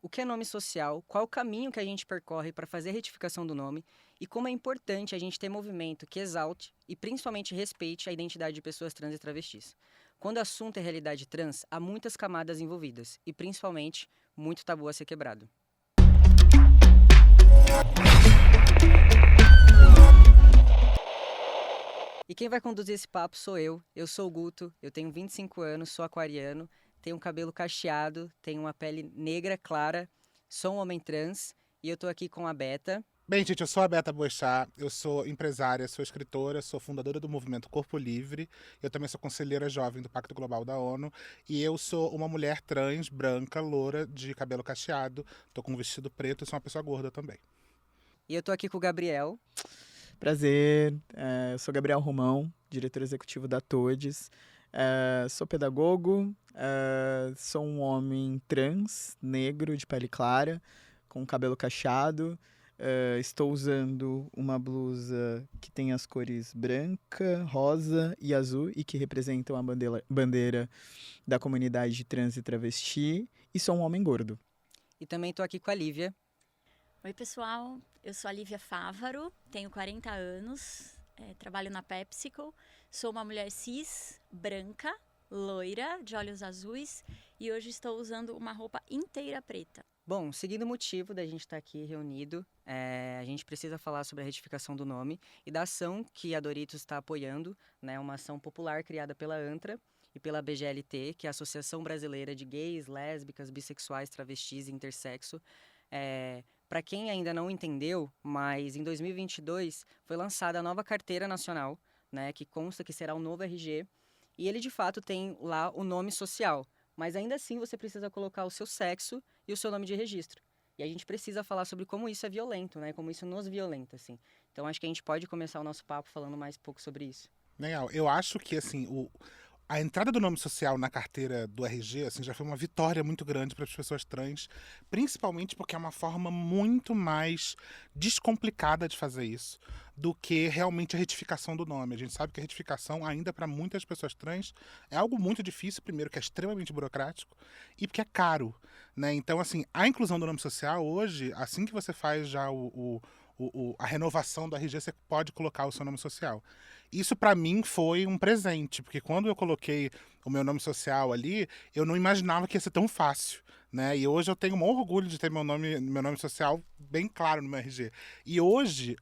o que é nome social, qual o caminho que a gente percorre para fazer a retificação do nome e como é importante a gente ter movimento que exalte e principalmente respeite a identidade de pessoas trans e travestis. Quando o assunto é realidade trans, há muitas camadas envolvidas e principalmente muito tabu a ser quebrado. E quem vai conduzir esse papo sou eu sou o Guto, eu tenho 25 anos, sou aquariano, tenho um cabelo cacheado, tenho uma pele negra clara, sou um homem trans e eu tô aqui com a Beta. Bem, gente, eu sou a Beta Boixá, eu sou empresária, sou escritora, sou fundadora do movimento Corpo Livre, eu também sou conselheira jovem do Pacto Global da ONU e eu sou uma mulher trans, branca, loura, de cabelo cacheado, tô com um vestido preto e sou uma pessoa gorda também. E eu tô aqui com o Gabriel. Prazer, eu sou Gabriel Romão, diretor executivo da Todes. Sou pedagogo, sou um homem trans, negro, de pele clara, com cabelo cacheado. Estou usando uma blusa que tem as cores branca, rosa e azul e que representam a bandeira da comunidade trans e travesti. E sou um homem gordo. E também tô aqui com a Lívia. Oi, pessoal. Eu sou a Lívia Fávaro, tenho 40 anos, trabalho na PepsiCo, sou uma mulher cis, branca, loira, de olhos azuis e hoje estou usando uma roupa inteira preta. Bom, seguindo o motivo da gente estar aqui reunido, a gente precisa falar sobre a retificação do nome e da ação que a Doritos está apoiando, né, uma ação popular criada pela ANTRA e pela BGLT, que é a Associação Brasileira de Gays, Lésbicas, Bissexuais, Travestis e Intersexo. Para quem ainda não entendeu, mas em 2022 foi lançada a nova Carteira Nacional, né, que consta que será o novo RG, e ele de fato tem lá o nome social, mas ainda assim você precisa colocar o seu sexo e o seu nome de registro. E a gente precisa falar sobre como isso é violento, né, como isso nos violenta, assim. Então acho que a gente pode começar o nosso papo falando mais um pouco sobre isso. Legal, eu acho que assim, a entrada do nome social na carteira do RG assim, já foi uma vitória muito grande para as pessoas trans, principalmente porque é uma forma muito mais descomplicada de fazer isso do que realmente a retificação do nome. A gente sabe que a retificação, ainda para muitas pessoas trans, é algo muito difícil, primeiro que é extremamente burocrático e porque é caro, né? Então, assim, a inclusão do nome social hoje, assim que você faz já a renovação do RG, você pode colocar o seu nome social. Isso para mim foi um presente, porque quando eu coloquei o meu nome social ali, eu não imaginava que ia ser tão fácil, né? E hoje eu tenho um orgulho de ter meu nome social bem claro no meu RG. E hoje,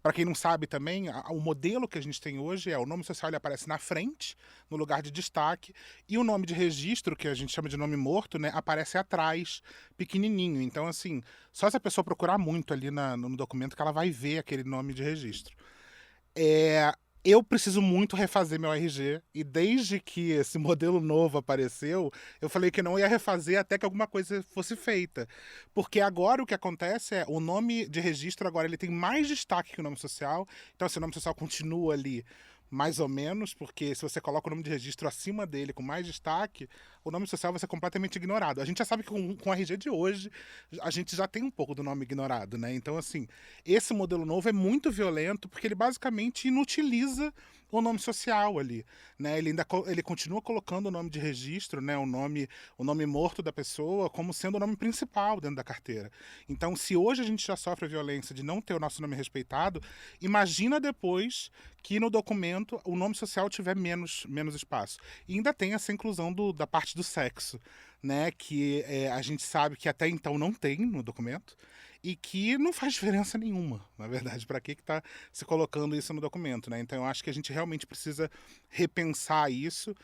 para quem não sabe também, o modelo que a gente tem hoje é o nome social, ele aparece na frente, no lugar de destaque, e o nome de registro, que a gente chama de nome morto, né, aparece atrás, pequenininho. Então, assim, só se a pessoa procurar muito ali no documento que ela vai ver aquele nome de registro. Eu preciso muito refazer meu RG, e desde que esse modelo novo apareceu, eu falei que não ia refazer até que alguma coisa fosse feita. Porque agora o que acontece é, o nome de registro agora ele tem mais destaque que o nome social, então se o nome social continua ali mais ou menos, porque se você coloca o nome de registro acima dele com mais destaque, o nome social vai ser completamente ignorado. A gente já sabe que com o RG de hoje, a gente já tem um pouco do nome ignorado, né? Então, assim, esse modelo novo é muito violento porque ele basicamente inutiliza o nome social ali, né? Ele continua colocando o nome de registro, né? O nome morto da pessoa como sendo o nome principal dentro da carteira. Então, se hoje a gente já sofre a violência de não ter o nosso nome respeitado, imagina depois que no documento o nome social tiver menos espaço. E ainda tem essa inclusão da parte do sexo, né? Que a gente sabe que até então não tem no documento e que não faz diferença nenhuma, na verdade, para que está se colocando isso no documento, né? Então eu acho que a gente realmente precisa repensar isso.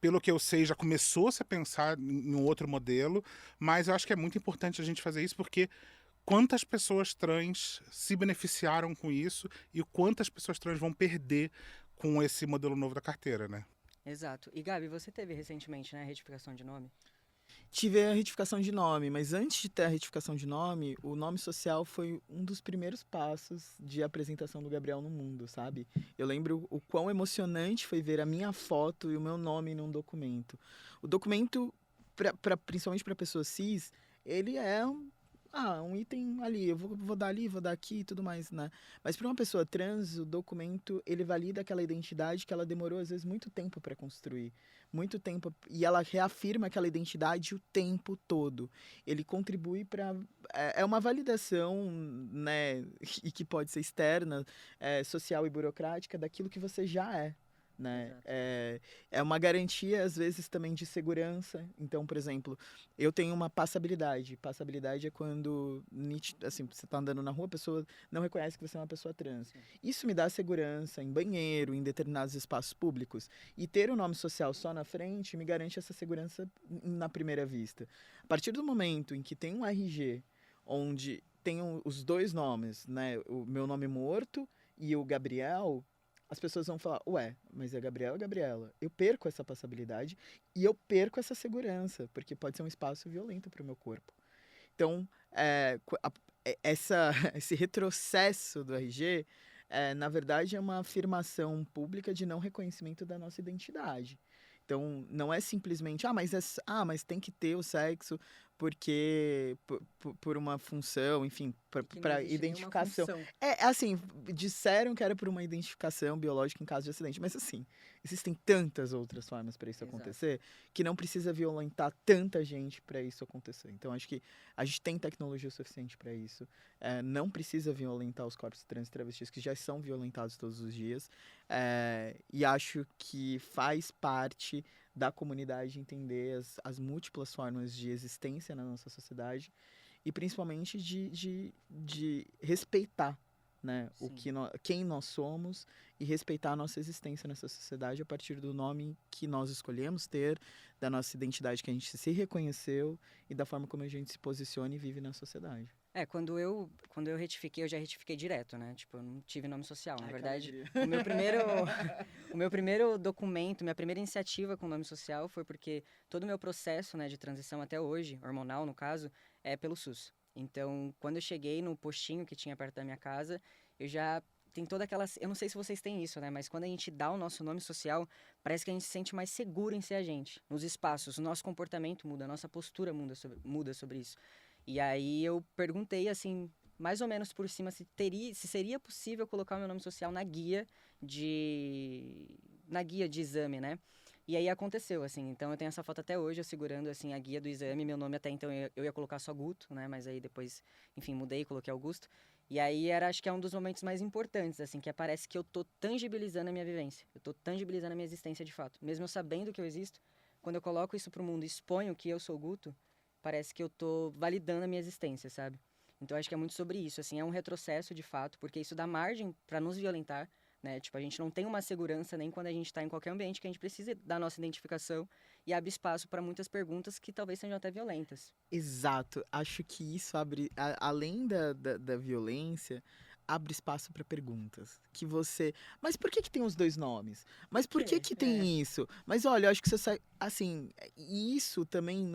Pelo que eu sei, já começou-se a pensar em um outro modelo, mas eu acho que é muito importante a gente fazer isso porque quantas pessoas trans se beneficiaram com isso e quantas pessoas trans vão perder com esse modelo novo da carteira, né? Exato. E Gabi, você teve recentemente, né, a retificação de nome? Tive a retificação de nome, mas antes de ter a retificação de nome, o nome social foi um dos primeiros passos de apresentação do Gabriel no mundo, sabe? Eu lembro o quão emocionante foi ver a minha foto e o meu nome num documento. O documento, principalmente para pessoas cis, ele é um item ali, eu vou dar ali, vou dar aqui e tudo mais, né? Mas para uma pessoa trans, o documento, ele valida aquela identidade que ela demorou, às vezes, muito tempo para construir. Muito tempo. E ela reafirma aquela identidade o tempo todo. Ele contribui para... É uma validação, né? E que pode ser externa, social e burocrática, daquilo que você já é. Né? Exato. É uma garantia, às vezes, também de segurança. Então, por exemplo, eu tenho uma passabilidade. Passabilidade é quando assim, você está andando na rua, a pessoa não reconhece que você é uma pessoa trans. Sim. Isso me dá segurança em banheiro, em determinados espaços públicos. E ter o nome social só na frente me garante essa segurança na primeira vista. A partir do momento em que tem um RG onde tem os dois nomes, né? O meu nome morto e o Gabriel, as pessoas vão falar, ué, mas é Gabriel ou Gabriela? Eu perco essa passabilidade e eu perco essa segurança, porque pode ser um espaço violento para o meu corpo. Então, esse retrocesso do RG, na verdade, é uma afirmação pública de não reconhecimento da nossa identidade. Então, não é simplesmente, mas tem que ter o sexo porque por uma função, enfim, Que não para existe nenhuma identificação. função. Assim, disseram que era por uma identificação biológica em caso de acidente, mas assim, existem tantas outras formas para isso Exato. acontecer que não precisa violentar tanta gente para isso acontecer. Então, acho que a gente tem tecnologia suficiente para isso. Não precisa violentar os corpos trans e travestis que já são violentados todos os dias. E acho que faz parte da comunidade entender as múltiplas formas de existência na nossa sociedade e principalmente de respeitar, né, Sim. quem nós somos e respeitar a nossa existência nessa sociedade a partir do nome que nós escolhemos ter, da nossa identidade que a gente se reconheceu e da forma como a gente se posiciona e vive na sociedade. Quando eu retifiquei, eu já retifiquei direto, né? Tipo, eu não tive nome social. Na Ai, que verdade, alegria. o meu primeiro documento, minha primeira iniciativa com nome social foi porque todo o meu processo, né, de transição até hoje, hormonal no caso, é pelo SUS. Então, quando eu cheguei no postinho que tinha perto da minha casa, eu já tem toda aquela... Eu não sei se vocês têm isso, né? Mas quando a gente dá o nosso nome social, parece que a gente se sente mais seguro em ser a gente. Nos espaços, o nosso comportamento muda, a nossa postura muda sobre isso. E aí eu perguntei, assim, mais ou menos por cima, se seria possível colocar o meu nome social na guia de exame, né? E aí aconteceu, assim. Então eu tenho essa foto até hoje, eu segurando, assim, a guia do exame. Meu nome até então eu ia colocar só Guto, né? Mas aí depois, enfim, mudei e coloquei Augusto. E aí acho que é um dos momentos mais importantes, assim, que parece que eu tô tangibilizando a minha vivência. Eu tô tangibilizando a minha existência de fato. Mesmo eu sabendo que eu existo, quando eu coloco isso pro mundo e exponho que eu sou Guto, parece que eu tô validando a minha existência, sabe? Então acho que é muito sobre isso, assim, é um retrocesso de fato, porque isso dá margem para nos violentar, né? Tipo, a gente não tem uma segurança nem quando a gente está em qualquer ambiente que a gente precise da nossa identificação e abre espaço para muitas perguntas que talvez sejam até violentas. Exato. Acho que isso abre, além da violência, abre espaço para perguntas. Que você. Mas por que tem os dois nomes? Mas por que tem isso? Mas olha, eu acho que você. Assim, isso também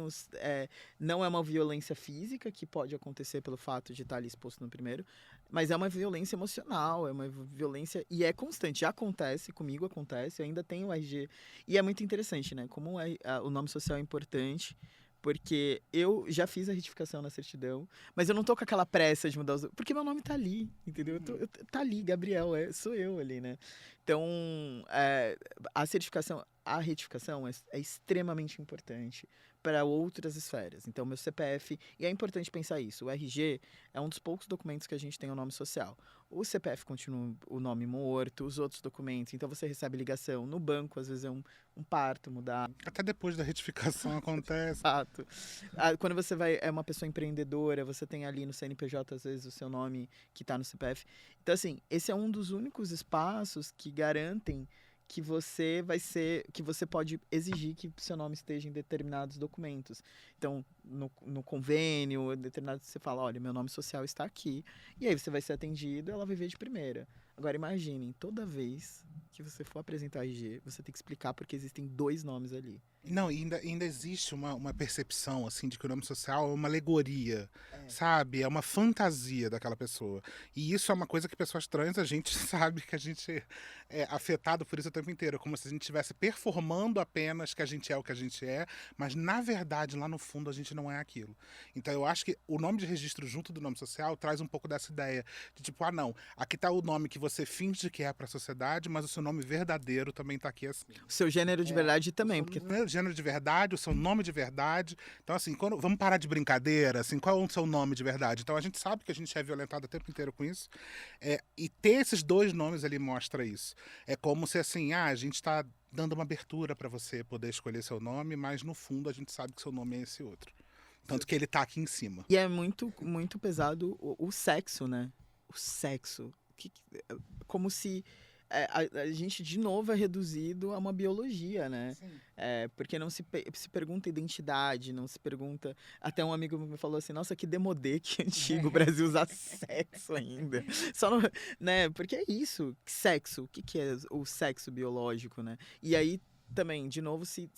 não é uma violência física que pode acontecer pelo fato de estar ali exposto no primeiro, mas é uma violência emocional, é uma violência. E é constante. Já acontece, comigo acontece, eu ainda tenho o RG. E é muito interessante, né? Como o nome social é importante. Porque eu já fiz a retificação na certidão, mas eu não tô com aquela pressa de mudar os... Porque meu nome tá ali, entendeu? Tá ali, Gabriel, sou eu ali, né? Então, a retificação é extremamente importante para outras esferas. Então, meu CPF... E é importante pensar isso. O RG é um dos poucos documentos que a gente tem o nome social. O CPF continua o nome morto, os outros documentos. Então, você recebe ligação no banco, às vezes é um parto mudar. Até depois da retificação acontece. Exato. Quando você é uma pessoa empreendedora, você tem ali no CNPJ, às vezes, o seu nome que está no CPF. Então, assim, esse é um dos únicos espaços que garantem que que você pode exigir que seu nome esteja em determinados documentos. Então, no convênio, determinado, você fala, olha, meu nome social está aqui. E aí você vai ser atendido, ela vai ver de primeira. Agora imaginem, toda vez que você for apresentar RG, você tem que explicar porque existem 2 nomes ali. Não, e ainda existe uma percepção, assim, de que o nome social é uma alegoria, sabe? É uma fantasia daquela pessoa. E isso é uma coisa que pessoas trans, a gente sabe que a gente é afetado por isso o tempo inteiro. Como se a gente estivesse performando apenas que a gente é o que a gente é, mas, na verdade, lá no fundo, a gente não é aquilo. Então, eu acho que o nome de registro junto do nome social traz um pouco dessa ideia de tipo, não, aqui tá o nome que você finge que é para a sociedade, mas o seu nome verdadeiro também tá aqui assim. O seu gênero de verdade também, O porque seu gênero de verdade, o seu nome de verdade. Então, assim, vamos parar de brincadeira, assim, qual é o seu nome de verdade? Então, a gente sabe que a gente é violentado o tempo inteiro com isso. E ter esses 2 nomes ali mostra isso. É como se, assim, a gente está dando uma abertura para você poder escolher seu nome, mas no fundo a gente sabe que seu nome é esse outro. Tanto que ele tá aqui em cima. e é muito, muito pesado o sexo, né? O sexo. Como se a gente, de novo, é reduzido a uma biologia, né? Porque não se pergunta identidade, não se pergunta... Até um amigo me falou assim, nossa, que demodê, que antigo o Brasil usar sexo ainda. Só não, né? Porque é isso, sexo. O que é o sexo biológico, né? E aí, também, de novo, se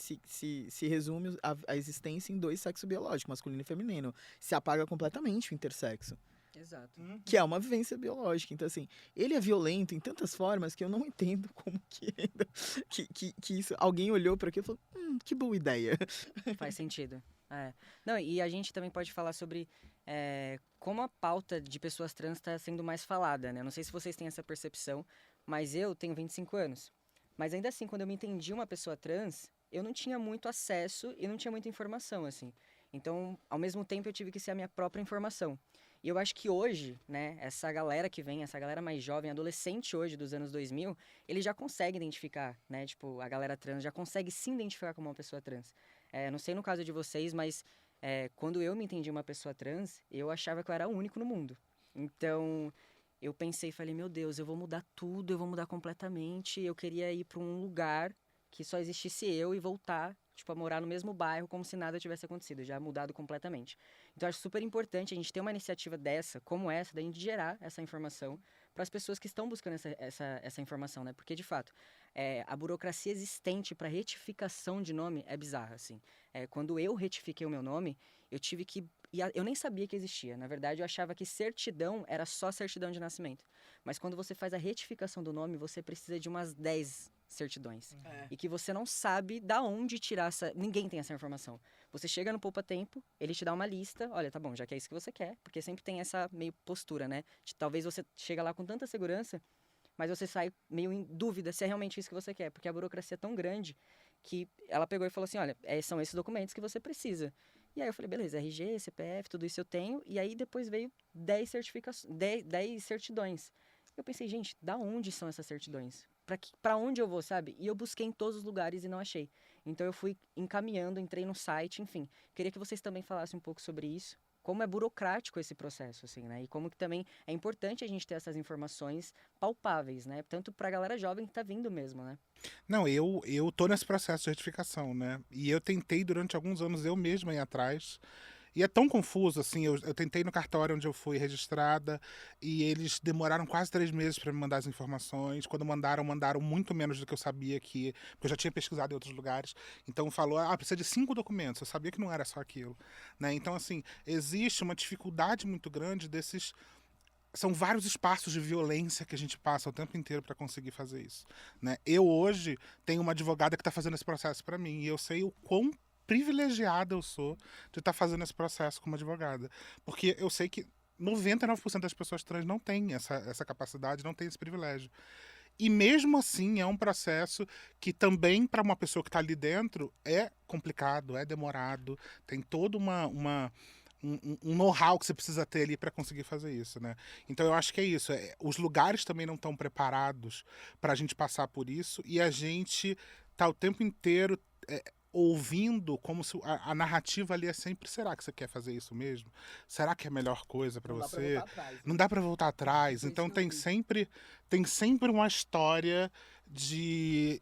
resume a existência em 2 sexos biológicos, masculino e feminino. Se apaga completamente o intersexo, Exato. que é uma vivência biológica. Então, assim, ele é violento em tantas formas que eu não entendo como que ainda... Que isso... Alguém olhou para aquilo e falou, que boa ideia. Faz sentido. Não, e a gente também pode falar sobre como a pauta de pessoas trans está sendo mais falada, né? Não sei se vocês têm essa percepção, mas eu tenho 25 anos. Mas ainda assim, quando eu me entendi uma pessoa trans, eu não tinha muito acesso e não tinha muita informação, assim. Então, ao mesmo tempo, eu tive que ser a minha própria informação. E eu acho que hoje, né, essa galera que vem, essa galera mais jovem, adolescente hoje, dos anos 2000, ele já consegue identificar, né? Tipo, a galera trans já consegue se identificar como uma pessoa trans. Não sei no caso de vocês, mas quando eu me entendi uma pessoa trans, eu achava que eu era o único no mundo. Então, eu pensei e falei, meu Deus, eu vou mudar tudo, eu vou mudar completamente. Eu queria ir para um lugar que só existisse eu e voltar, tipo, a morar no mesmo bairro como se nada tivesse acontecido, já mudado completamente. Então, eu acho super importante a gente ter uma iniciativa dessa, como essa, da gente gerar essa informação para as pessoas que estão buscando essa informação, né? Porque, de fato, a burocracia existente para retificação de nome é bizarra, assim. Quando eu retifiquei o meu nome, eu tive que... Eu nem sabia que existia. Na verdade, eu achava que certidão era só certidão de nascimento. Mas quando você faz a retificação do nome, você precisa de umas 10 certidões. E que você não sabe da onde tirar essa... Ninguém tem essa informação. Você chega no Poupa Tempo, ele te dá uma lista. Olha, tá bom, já que é isso que você quer. Porque sempre tem essa meio postura, né? Talvez você chega lá com tanta segurança, mas você sai meio em dúvida se é realmente isso que você quer. Porque a burocracia é tão grande que ela pegou e falou assim, olha, são esses documentos que você precisa. E aí eu falei, beleza, RG, CPF, tudo isso eu tenho. E aí depois veio 10 certidões. Eu pensei, gente, da onde são essas certidões? Pra onde eu vou, sabe? E eu busquei em todos os lugares e não achei. Então eu fui encaminhando, entrei no site, enfim. Queria que vocês também falassem um pouco sobre isso. Como é burocrático esse processo, assim, né? E como que também é importante a gente ter essas informações palpáveis, né? Tanto pra galera jovem que tá vindo mesmo, né? Não, eu tô nesse processo de retificação, né? E eu tentei durante alguns anos eu mesma ir atrás. E é tão confuso, assim, eu tentei no cartório onde eu fui registrada e eles demoraram quase 3 meses para me mandar as informações. Quando mandaram muito menos do que eu sabia porque eu já tinha pesquisado em outros lugares. Então falou, precisa de 5 documentos. Eu sabia que não era só aquilo, né? Então, assim, existe uma dificuldade muito grande desses... São vários espaços de violência que a gente passa o tempo inteiro para conseguir fazer isso, né? Eu hoje tenho uma advogada que está fazendo esse processo para mim e eu sei o quão privilegiada eu sou de estar fazendo esse processo como advogada. Porque eu sei que 99% das pessoas trans não têm essa capacidade, não têm esse privilégio. E mesmo assim é um processo que também para uma pessoa que está ali dentro é complicado, é demorado, tem toda um know-how que você precisa ter ali para conseguir fazer isso, né? Então eu acho que é isso. Os lugares também não estão preparados para a gente passar por isso e a gente tá o tempo inteiro ouvindo como se a narrativa ali é sempre, será que você quer fazer isso mesmo? Será que é a melhor coisa para você? Não dá para voltar atrás. Então tem sempre uma história de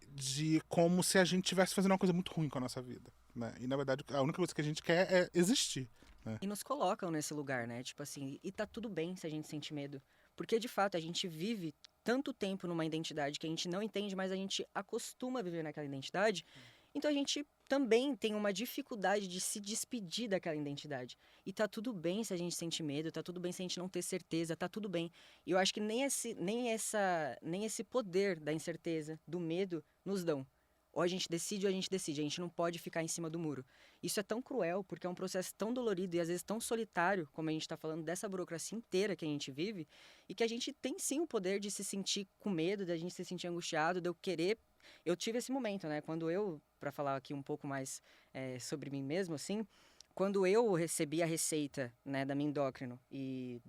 como se a gente estivesse fazendo uma coisa muito ruim com a nossa vida, né? E na verdade a única coisa que a gente quer é existir, né? E nos colocam nesse lugar, né? Tipo assim, e tá tudo bem se a gente sente medo. Porque, de fato, a gente vive tanto tempo numa identidade que a gente não entende, mas a gente acostuma a viver naquela identidade, então a gente também tem uma dificuldade de se despedir daquela identidade. E tá tudo bem se a gente sente medo, tá tudo bem se a gente não ter certeza, tá tudo bem. E eu acho que nem esse poder da incerteza, do medo, nos dão. Ou a gente decide ou a gente não pode ficar em cima do muro. Isso é tão cruel, porque é um processo tão dolorido e às vezes tão solitário, como a gente está falando dessa burocracia inteira que a gente vive, e que a gente tem sim o poder de se sentir com medo, de a gente se sentir angustiado, de eu querer. Eu tive esse momento, né? Quando eu, para falar aqui um pouco mais sobre mim mesmo, assim, quando eu recebi a receita, né, da minha endócrino e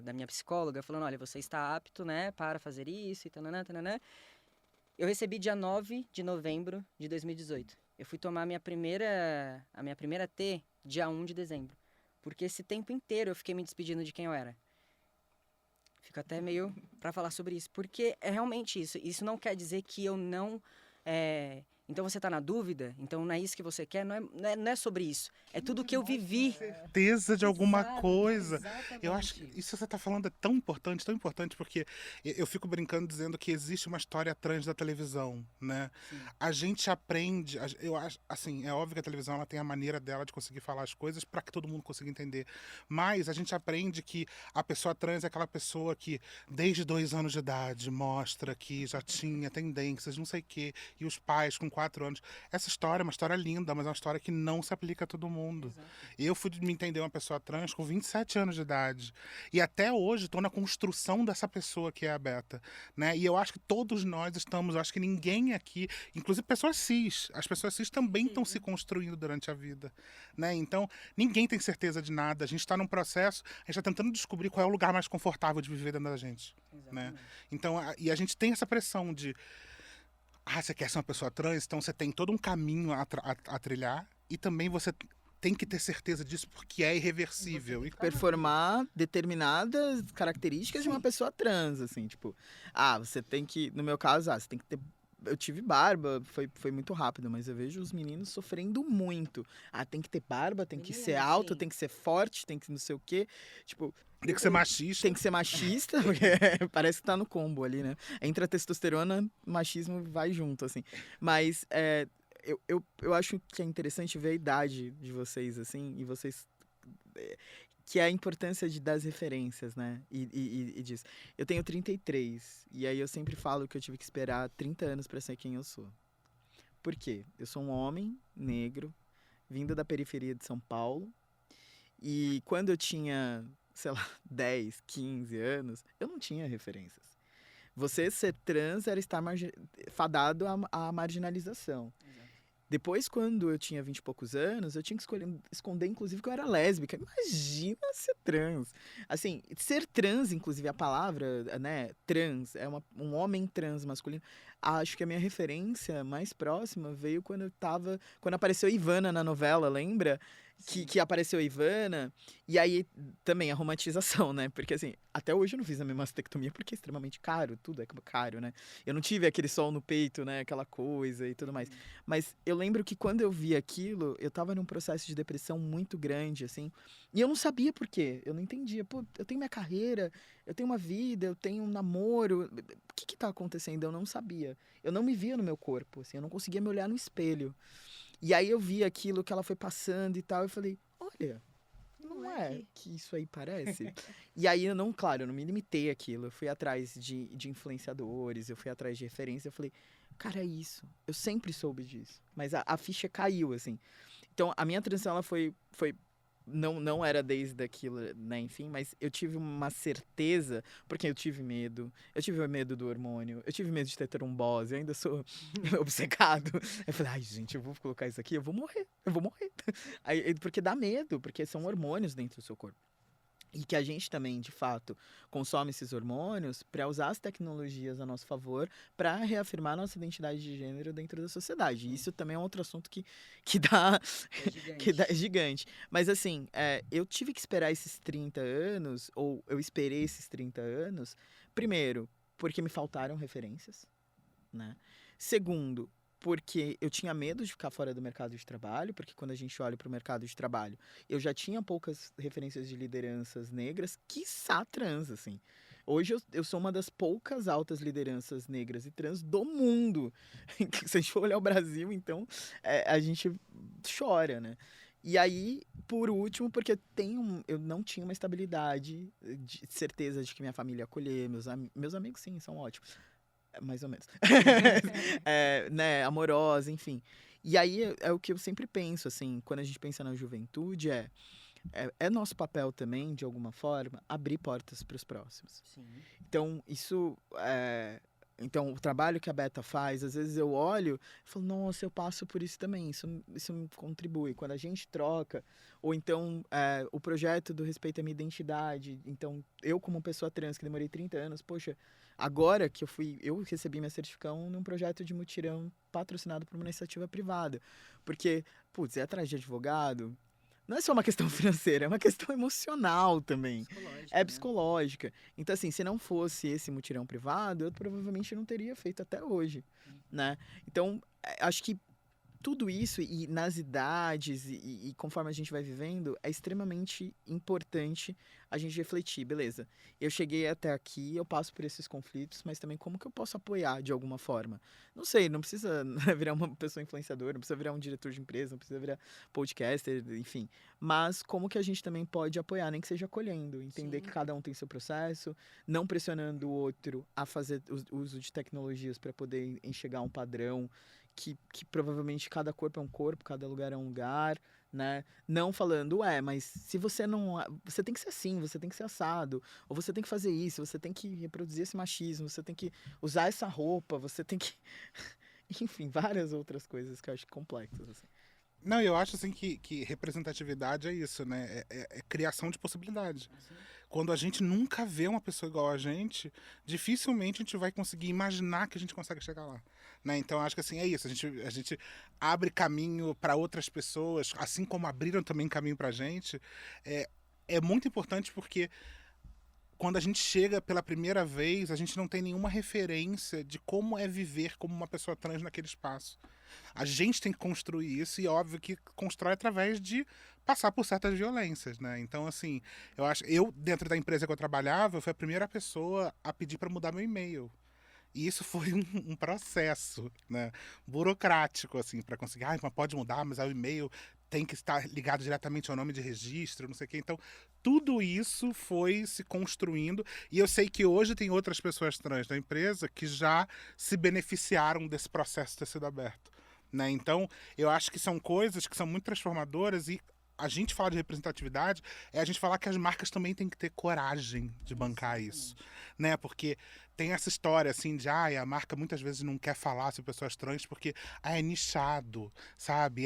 da minha psicóloga, falando, olha, você está apto, né, para fazer isso e tananã, tananã, eu recebi dia 9 de novembro de 2018. Eu fui tomar a minha primeira T dia 1 de dezembro. Porque esse tempo inteiro eu fiquei me despedindo de quem eu era. Fico até meio para falar sobre isso. Porque é realmente isso. Isso não quer dizer que eu não... Então você tá na dúvida? Então não é isso que você quer? Não é sobre isso. É tudo que eu vivi. Certeza de alguma Exato, coisa. exatamente. Eu acho que isso que você está falando é tão importante, porque eu fico brincando dizendo que existe uma história trans da televisão, né? Sim. A gente aprende, eu acho, assim, é óbvio que a televisão ela tem a maneira dela de conseguir falar as coisas para que todo mundo consiga entender. Mas a gente aprende que a pessoa trans é aquela pessoa que desde 2 anos de idade mostra que já tinha tendências, não sei o quê, e os pais com 4 anos. Essa história é uma história linda, mas é uma história que não se aplica a todo mundo. Exato. Eu fui me entender uma pessoa trans com 27 anos de idade. E até hoje estou na construção dessa pessoa que é a Beta, né? E eu acho que todos nós estamos, eu acho que ninguém aqui, inclusive pessoas cis, as pessoas cis também estão se construindo durante a vida, né? Então, ninguém tem certeza de nada. A gente está num processo, a gente está tentando descobrir qual é o lugar mais confortável de viver dentro da gente, né? Exatamente. Então, e a gente tem essa pressão de você quer ser uma pessoa trans, então você tem todo um caminho a trilhar e também você tem que ter certeza disso porque é irreversível. E Performar determinadas características de uma pessoa trans, assim, tipo, você tem que, no meu caso, você tem que ter. Eu tive barba, foi muito rápido, mas eu vejo os meninos sofrendo muito. Tem que ter barba, tem que ser Menino, alto, sim. tem que ser forte, tem que não sei o quê. Tipo, tem que ser machista. tem que ser machista, porque parece que tá no combo ali, né? Entre a testosterona, machismo vai junto, assim. Mas eu acho que é interessante ver a idade de vocês, assim, e vocês... que é a importância das referências, né? E disso. Eu tenho 33, e aí eu sempre falo que eu tive que esperar 30 anos para ser quem eu sou. Por quê? Eu sou um homem negro, vindo da periferia de São Paulo, e quando eu tinha, sei lá, 10, 15 anos, eu não tinha referências. Você ser trans era estar fadado à marginalização. Depois, quando eu tinha 20 e poucos anos, eu tinha que esconder, inclusive, que eu era lésbica. Imagina ser trans. Assim, ser trans, inclusive, a palavra, né, trans, é um homem trans masculino. Acho que a minha referência mais próxima veio quando apareceu Ivana na novela, lembra? Que apareceu a Ivana, e aí também a romantização, né? Porque assim, até hoje eu não fiz a minha mastectomia porque é extremamente caro, tudo é caro, né? Eu não tive aquele sol no peito, né? Aquela coisa e tudo mais. Mas eu lembro que quando eu vi aquilo, eu tava num processo de depressão muito grande, assim, e eu não sabia por quê, eu não entendia. Pô, eu tenho minha carreira, eu tenho uma vida, eu tenho um namoro, o que tá acontecendo? Eu não sabia. Eu não me via no meu corpo, assim, eu não conseguia me olhar no espelho. E aí eu vi aquilo que ela foi passando e tal, e falei, olha, não é que isso aí parece? E aí, eu não me limitei àquilo, eu fui atrás de influenciadores, eu fui atrás de referência, eu falei, cara, é isso, eu sempre soube disso, mas a ficha caiu, assim. Então, a minha transição, ela foi não era desde aquilo, né, enfim, mas eu tive uma certeza, porque eu tive medo do hormônio, eu tive medo de ter trombose, eu ainda sou obcecado. Eu falei, ai, gente, eu vou colocar isso aqui, eu vou morrer. Aí, porque dá medo, porque são hormônios dentro do seu corpo. E que a gente também, de fato, consome esses hormônios para usar as tecnologias a nosso favor para reafirmar nossa identidade de gênero dentro da sociedade. E isso também é um outro assunto que dá... é gigante. Mas assim, eu tive que esperar esses 30 anos, ou eu esperei esses 30 anos, primeiro, porque me faltaram referências, né? Segundo, porque eu tinha medo de ficar fora do mercado de trabalho, porque quando a gente olha para o mercado de trabalho, eu já tinha poucas referências de lideranças negras, quiçá trans, assim. Hoje eu sou uma das poucas altas lideranças negras e trans do mundo. Se a gente for olhar o Brasil, então, a gente chora, né? E aí, por último, porque eu não tinha uma estabilidade, de certeza de que minha família ia acolher, meus amigos, sim, são ótimos. Mais ou menos. Né, amorosa, enfim. E aí, é o que eu sempre penso, assim, quando a gente pensa na juventude, é nosso papel também, de alguma forma, abrir portas para os próximos. Sim. Então, então, o trabalho que a Beta faz, às vezes eu olho e falo, nossa, eu passo por isso também, isso me contribui. Quando a gente troca, ou então o projeto do Respeito à Minha Identidade, então, eu como pessoa trans, que demorei 30 anos, poxa, agora que eu recebi minha certificação num projeto de mutirão patrocinado por uma iniciativa privada. Porque, putz, atrás de advogado, não é só uma questão financeira, é uma questão emocional também. Psicológica, É né? psicológica. Então, assim, se não fosse esse mutirão privado, eu provavelmente não teria feito até hoje, né? Então, acho que tudo isso, e nas idades, e conforme a gente vai vivendo, é extremamente importante a gente refletir, beleza, eu cheguei até aqui, eu passo por esses conflitos, mas também como que eu posso apoiar de alguma forma? Não sei, não precisa virar uma pessoa influenciadora, não precisa virar um diretor de empresa, não precisa virar podcaster, enfim. Mas como que a gente também pode apoiar, nem que seja acolhendo, entender Sim. que cada um tem seu processo, não pressionando o outro a fazer o uso de tecnologias para poder enxergar um padrão, que provavelmente cada corpo é um corpo, cada lugar é um lugar, né? Não falando, mas se você não. Você tem que ser assim, você tem que ser assado, ou você tem que fazer isso, você tem que reproduzir esse machismo, você tem que usar essa roupa, você tem que. Enfim, várias outras coisas que eu acho complexas, assim. Não, eu acho assim que representatividade é isso, né? É criação de possibilidades. Quando a gente nunca vê uma pessoa igual a gente, dificilmente a gente vai conseguir imaginar que a gente consegue chegar lá. Né? Então, acho que assim, é isso. A gente abre caminho para outras pessoas, assim como abriram também caminho para a gente. É muito importante porque quando a gente chega pela primeira vez, a gente não tem nenhuma referência de como é viver como uma pessoa trans naquele espaço. A gente tem que construir isso e óbvio que constrói através de passar por certas violências, né? Então, assim, eu dentro da empresa que eu trabalhava, eu fui a primeira pessoa a pedir para mudar meu e-mail. E isso foi um processo, né? Burocrático, assim, para conseguir. Mas pode mudar, mas o e-mail tem que estar ligado diretamente ao nome de registro, não sei o quê. Então, tudo isso foi se construindo. E eu sei que hoje tem outras pessoas trans na empresa que já se beneficiaram desse processo ter sido aberto. Né? Então, eu acho que são coisas que são muito transformadoras e a gente falar de representatividade é a gente falar que as marcas também têm que ter coragem de bancar isso, né? Porque tem essa história assim de a marca muitas vezes não quer falar sobre pessoas trans porque é nichado, sabe?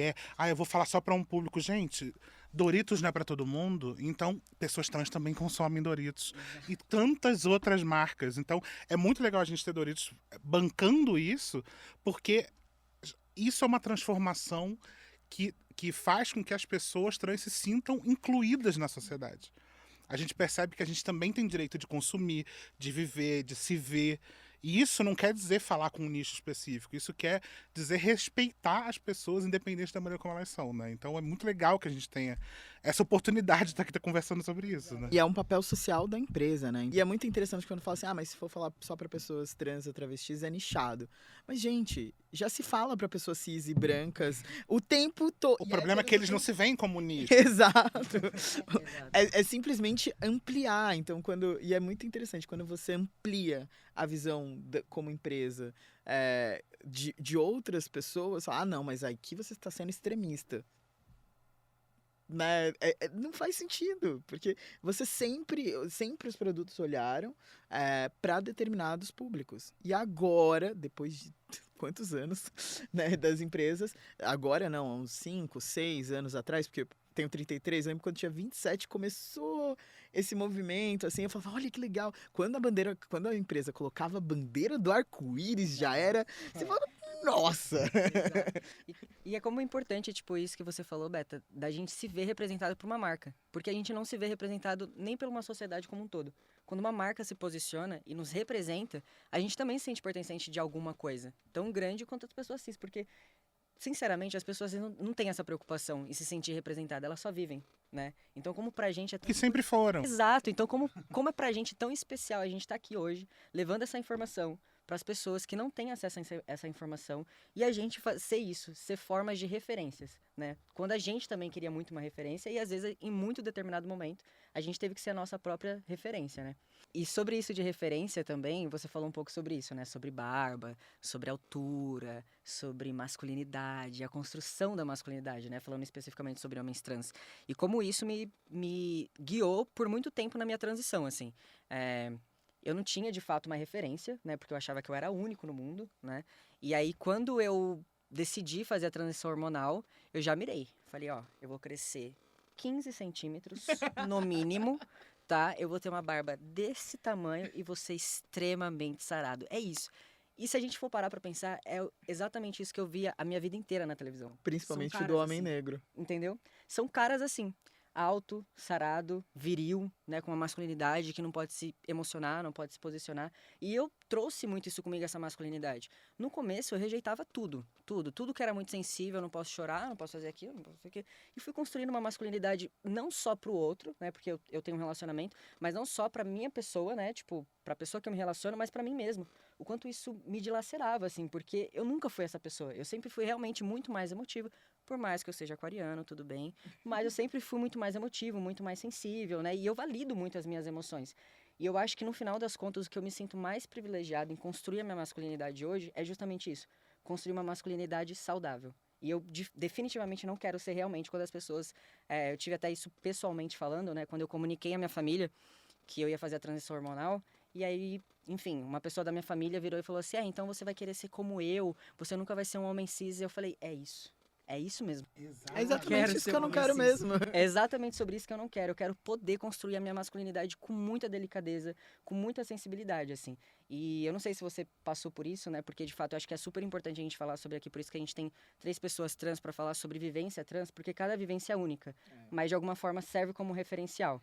Eu vou falar só para um público, gente. Doritos não é para todo mundo, então pessoas trans também consomem Doritos e tantas outras marcas. Então é muito legal a gente ter Doritos bancando isso, porque isso é uma transformação que faz com que as pessoas trans se sintam incluídas na sociedade. A gente percebe que a gente também tem direito de consumir, de viver, de se ver. E isso não quer dizer falar com um nicho específico, isso quer dizer respeitar as pessoas, independente da maneira como elas são, né? Então é muito legal que a gente tenha essa oportunidade de estar aqui conversando sobre isso, né? E é um papel social da empresa, né? E é muito interessante quando fala assim, mas se for falar só para pessoas trans ou travestis é nichado. Mas, gente, já se fala para pessoas cis e brancas o tempo todo. O problema é que eles não se veem como nicho. Exato. Exato. É simplesmente ampliar. Então, e é muito interessante quando você amplia a visão como empresa de outras pessoas. Não, mas aqui você está sendo extremista. Né? Não faz sentido, porque você sempre os produtos olharam para determinados públicos. E agora, depois de quantos anos, né, das empresas, agora não, uns 5, 6 anos atrás, porque eu tenho 33, eu lembro quando tinha 27, começou esse movimento, assim, eu falava, olha que legal. Quando a empresa colocava a bandeira do arco-íris, já era, você falava, nossa! Exato. E é como importante, tipo, isso que você falou, Beta, da gente se ver representado por uma marca. Porque a gente não se vê representado nem por uma sociedade como um todo. Quando uma marca se posiciona e nos representa, a gente também se sente pertencente de alguma coisa. Tão grande quanto as pessoas cis. Porque sinceramente, as pessoas não têm essa preocupação em se sentir representada, elas só vivem, né? Então, como pra gente é Que sempre foram. Exato. Então, como é pra gente tão especial a gente tá aqui hoje, levando essa informação para as pessoas que não têm acesso a essa informação e a gente ser isso, ser formas de referências, né? Quando a gente também queria muito uma referência e às vezes em muito determinado momento a gente teve que ser a nossa própria referência, né? E sobre isso de referência também, você falou um pouco sobre isso, né? Sobre barba, sobre altura, sobre masculinidade, a construção da masculinidade, né? Falando especificamente sobre homens trans. E como isso me guiou por muito tempo na minha transição, assim. Eu não tinha, de fato, uma referência, né? Porque eu achava que eu era único no mundo, né? E aí, quando eu decidi fazer a transição hormonal, eu já mirei. Falei, ó, eu vou crescer 15 centímetros, no mínimo, tá? Eu vou ter uma barba desse tamanho e vou ser extremamente sarado. É isso. E se a gente for parar pra pensar, é exatamente isso que eu via a minha vida inteira na televisão. Principalmente São do caras homem assim, negro. entendeu? São caras assim, alto, sarado, viril, né, com uma masculinidade que não pode se emocionar, não pode se posicionar. E eu trouxe muito isso comigo, essa masculinidade. No começo eu rejeitava tudo que era muito sensível, não posso chorar, não posso fazer aquilo, não posso fazer aquilo. E fui construindo uma masculinidade não só pro outro, né, porque eu tenho um relacionamento, mas não só pra minha pessoa, né, tipo, pra pessoa que eu me relaciono, mas pra mim mesmo. O quanto isso me dilacerava, assim, porque eu nunca fui essa pessoa. Eu sempre fui realmente muito mais emotiva, por mais que eu seja aquariano, tudo bem. Mas eu sempre fui muito mais emotivo, muito mais sensível, né? E eu valido muito as minhas emoções. E eu acho que no final das contas, o que eu me sinto mais privilegiado em construir a minha masculinidade hoje é justamente isso. Construir uma masculinidade saudável. E eu definitivamente não quero ser realmente quando as pessoas... eu tive até isso pessoalmente falando, né? Quando eu comuniquei à minha família que eu ia fazer a transição hormonal. E aí, enfim, uma pessoa da minha família virou e falou assim, então você vai querer ser como eu, você nunca vai ser um homem cis. E eu falei, é isso. É isso mesmo. É exatamente Quero isso ser que eu um não homem quero cis. mesmo. É exatamente sobre isso que eu não quero. Eu quero poder construir a minha masculinidade com muita delicadeza, com muita sensibilidade, assim. E eu não sei se você passou por isso, né? Porque, de fato, eu acho que é super importante a gente falar sobre aqui. Por isso que a gente tem 3 pessoas trans para falar sobre vivência trans, porque cada vivência é única. Mas, de alguma forma, serve como referencial.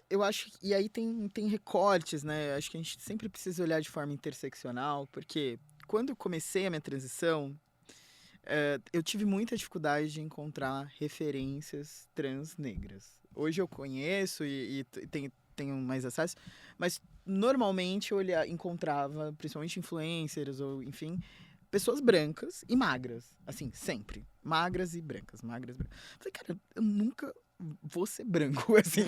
Eu acho e aí tem recortes, né? Acho que a gente sempre precisa olhar de forma interseccional, porque quando eu comecei a minha transição, eu tive muita dificuldade de encontrar referências trans negras. Hoje eu conheço e tenho mais acesso, mas normalmente eu encontrava, principalmente influencers ou, enfim, pessoas brancas e magras, assim, sempre. Magras e brancas, magras e brancas. Falei, cara, eu nunca vou ser branco, assim,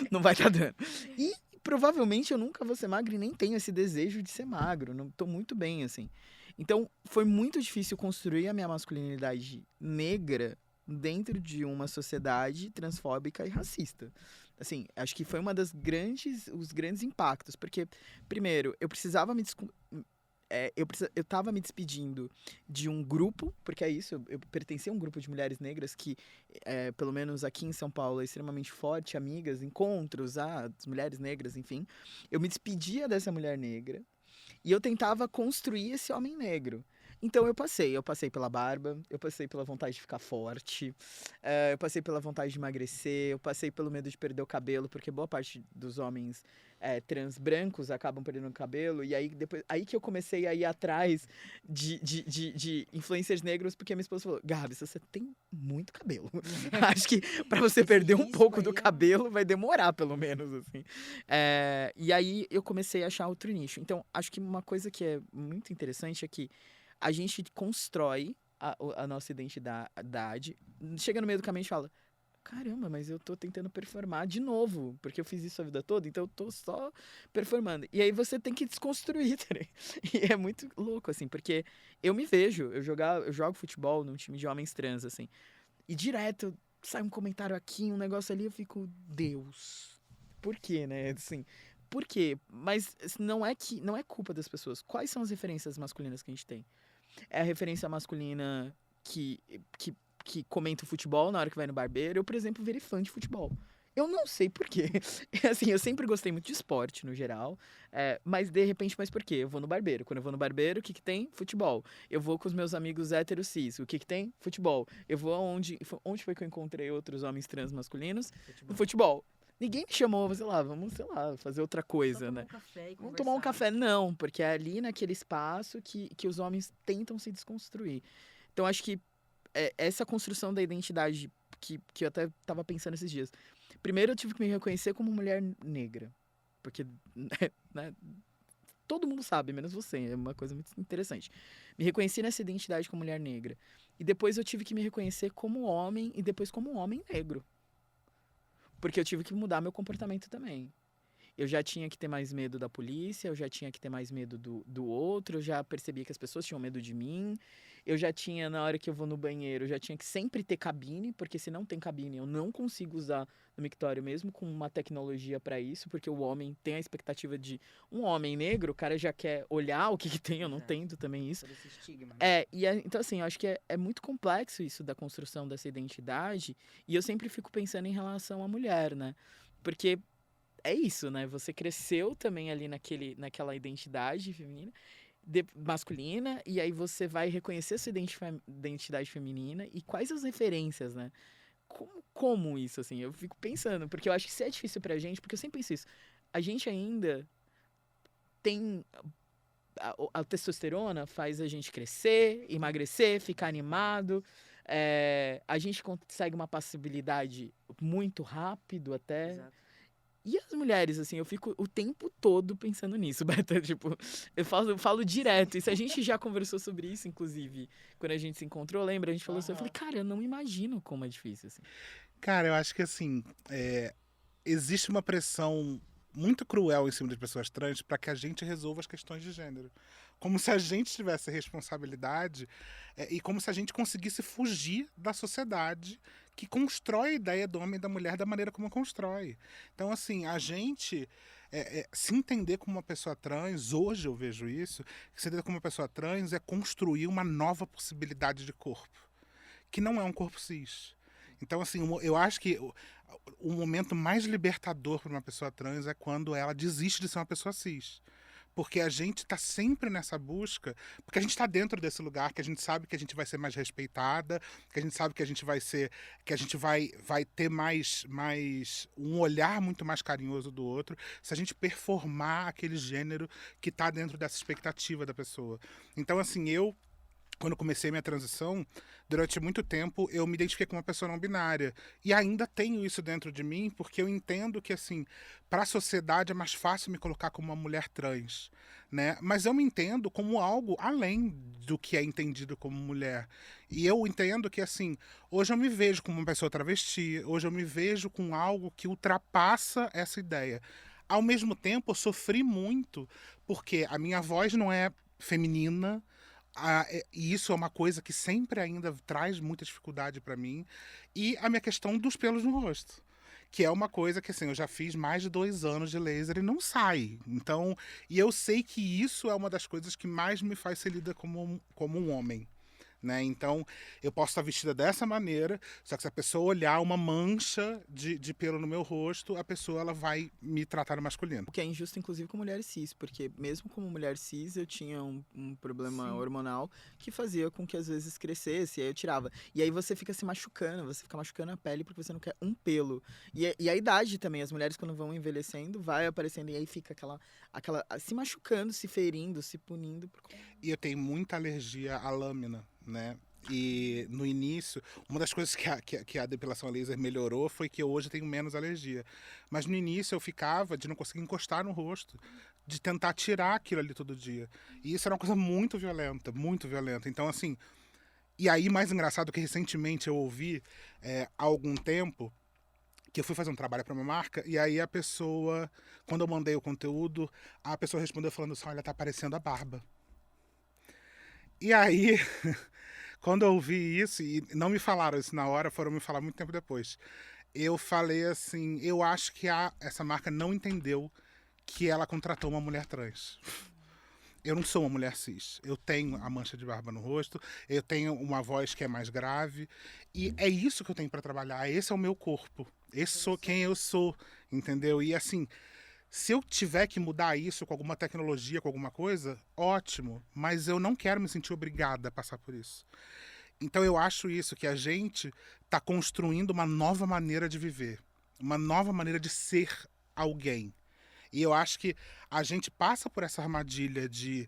não vai estar dando. E provavelmente eu nunca vou ser magro e nem tenho esse desejo de ser magro, não tô muito bem, assim. Então, foi muito difícil construir a minha masculinidade negra dentro de uma sociedade transfóbica e racista. Assim, acho que foi os grandes impactos, porque, primeiro, eu precisava eu tava me despedindo de um grupo, porque é isso, eu pertencia a um grupo de mulheres negras que, pelo menos aqui em São Paulo, é extremamente forte, amigas, encontros, as mulheres negras, enfim. Eu me despedia dessa mulher negra e eu tentava construir esse homem negro. Então eu passei pela barba, eu passei pela vontade de ficar forte, eu passei pela vontade de emagrecer, eu passei pelo medo de perder o cabelo, porque boa parte dos homens trans brancos acabam perdendo o cabelo, e aí depois aí que eu comecei a ir atrás de influencers negros, porque minha esposa falou, Gabi, você tem muito cabelo. Acho que pra você perder um pouco do cabelo vai demorar, pelo menos, assim. E aí eu comecei a achar outro nicho. Então, acho que uma coisa que é muito interessante é que a gente constrói a nossa identidade, chega no meio do caminho e fala, caramba, mas eu tô tentando performar de novo, porque eu fiz isso a vida toda, então eu tô só performando. E aí você tem que desconstruir, tá ligado? E é muito louco, assim, porque eu me vejo, eu jogo futebol num time de homens trans, assim, e direto sai um comentário aqui, um negócio ali, eu fico, Deus, por quê, né? Assim, por quê? Mas não é culpa das pessoas. Quais são as referências masculinas que a gente tem? É a referência masculina que comenta o futebol na hora que vai no barbeiro. Eu, por exemplo, virei fã de futebol. Eu não sei por quê. Assim, eu sempre gostei muito de esporte, no geral. Mas, de repente, por quê? Eu vou no barbeiro. Quando eu vou no barbeiro, o que tem? Futebol. Eu vou com os meus amigos héteros cis. O que tem? Futebol. Eu vou aonde... Onde foi que eu encontrei outros homens trans masculinos? No futebol. Ninguém me chamou, vamos fazer outra coisa, né? Vamos tomar um café. Não, porque é ali naquele espaço que os homens tentam se desconstruir. Então, acho que essa construção da identidade que eu até estava pensando esses dias. Primeiro, eu tive que me reconhecer como mulher negra. Porque, né, todo mundo sabe, menos você. É uma coisa muito interessante. Me reconheci nessa identidade como mulher negra. E depois eu tive que me reconhecer como homem e depois como homem negro. Porque eu tive que mudar meu comportamento também. Eu já tinha que ter mais medo da polícia, eu já tinha que ter mais medo do outro, eu já percebia que as pessoas tinham medo de mim. Eu já tinha, na hora que eu vou no banheiro, eu já tinha que sempre ter cabine, porque se não tem cabine, eu não consigo usar no mictório mesmo com uma tecnologia para isso, porque o homem tem a expectativa de um homem negro, o cara já quer olhar o que tem, eu não tento também isso. Todo esse estigma, né? Então assim, eu acho que é muito complexo isso da construção dessa identidade, e eu sempre fico pensando em relação à mulher, né? Porque é isso, né? Você cresceu também ali naquela identidade feminina, masculina, e aí você vai reconhecer sua identidade feminina e quais as referências, né? Como isso, assim? Eu fico pensando, porque eu acho que isso é difícil pra gente, porque eu sempre penso isso. A gente ainda tem. A testosterona faz a gente crescer, emagrecer, ficar animado. A gente consegue uma passibilidade muito rápido até. Exato. E as mulheres, assim, eu fico o tempo todo pensando nisso, Beta. Tipo, eu falo direto. E se a gente já conversou sobre isso, inclusive, quando a gente se encontrou, lembra? A gente falou assim, eu falei, cara, eu não imagino como é difícil, assim. Cara, eu acho que assim, existe uma pressão muito cruel em cima das pessoas trans para que a gente resolva as questões de gênero. Como se a gente tivesse responsabilidade e como se a gente conseguisse fugir da sociedade que constrói a ideia do homem e da mulher da maneira como constrói. Então, assim, a gente se entender como uma pessoa trans, hoje eu vejo isso, se entender como uma pessoa trans é construir uma nova possibilidade de corpo, que não é um corpo cis. Então, assim, eu acho que o momento mais libertador para uma pessoa trans é quando ela desiste de ser uma pessoa cis. Porque a gente está sempre nessa busca, porque a gente está dentro desse lugar, que a gente sabe que a gente vai ser mais respeitada, que a gente sabe que a gente vai ser, que a gente vai ter mais um olhar muito mais carinhoso do outro, se a gente performar aquele gênero que está dentro dessa expectativa da pessoa. Então, assim, quando comecei minha transição, durante muito tempo eu me identifiquei como uma pessoa não binária. E ainda tenho isso dentro de mim, porque eu entendo que, assim, para a sociedade é mais fácil me colocar como uma mulher trans, né? Mas eu me entendo como algo além do que é entendido como mulher. E eu entendo que, assim, hoje eu me vejo como uma pessoa travesti, hoje eu me vejo com algo que ultrapassa essa ideia. Ao mesmo tempo, eu sofri muito, porque a minha voz não é feminina, e isso é uma coisa que sempre ainda traz muita dificuldade para mim. E a minha questão dos pelos no rosto. Que é uma coisa que, assim, eu já fiz mais de 2 anos de laser e não sai. Então, e eu sei que isso é uma das coisas que mais me faz ser lida como um homem. Né? Então, eu posso estar vestida dessa maneira, só que se a pessoa olhar uma mancha de pelo no meu rosto, a pessoa ela vai me tratar no masculino. O que é injusto, inclusive, com mulheres cis, porque mesmo como mulher cis, eu tinha um problema hormonal que fazia com que às vezes crescesse, e aí eu tirava. E aí você fica se machucando, você fica machucando a pele porque você não quer um pelo. E a idade também, as mulheres quando vão envelhecendo, vai aparecendo, e aí fica aquela se machucando, se ferindo, se punindo. E eu tenho muita alergia à lâmina, né? E no início, uma das coisas que a depilação a laser melhorou foi que eu hoje tenho menos alergia. Mas no início eu ficava de não conseguir encostar no rosto, de tentar tirar aquilo ali todo dia. E isso era uma coisa muito violenta, muito violenta. Então, assim, e aí mais engraçado que recentemente eu ouvi há algum tempo que eu fui fazer um trabalho para uma marca, e aí a pessoa, quando eu mandei o conteúdo, a pessoa respondeu falando assim, olha, tá aparecendo a barba. E aí, quando eu ouvi isso, e não me falaram isso na hora, foram me falar muito tempo depois, eu falei assim, eu acho que essa marca não entendeu que ela contratou uma mulher trans. Eu não sou uma mulher cis. Eu tenho a mancha de barba no rosto, eu tenho uma voz que é mais grave, e é isso que eu tenho para trabalhar, esse é o meu corpo, esse sou quem eu sou, entendeu? E assim, se eu tiver que mudar isso com alguma tecnologia, com alguma coisa, ótimo, mas eu não quero me sentir obrigada a passar por isso. Então eu acho isso, que a gente está construindo uma nova maneira de viver, uma nova maneira de ser alguém. E eu acho que a gente passa por essa armadilha de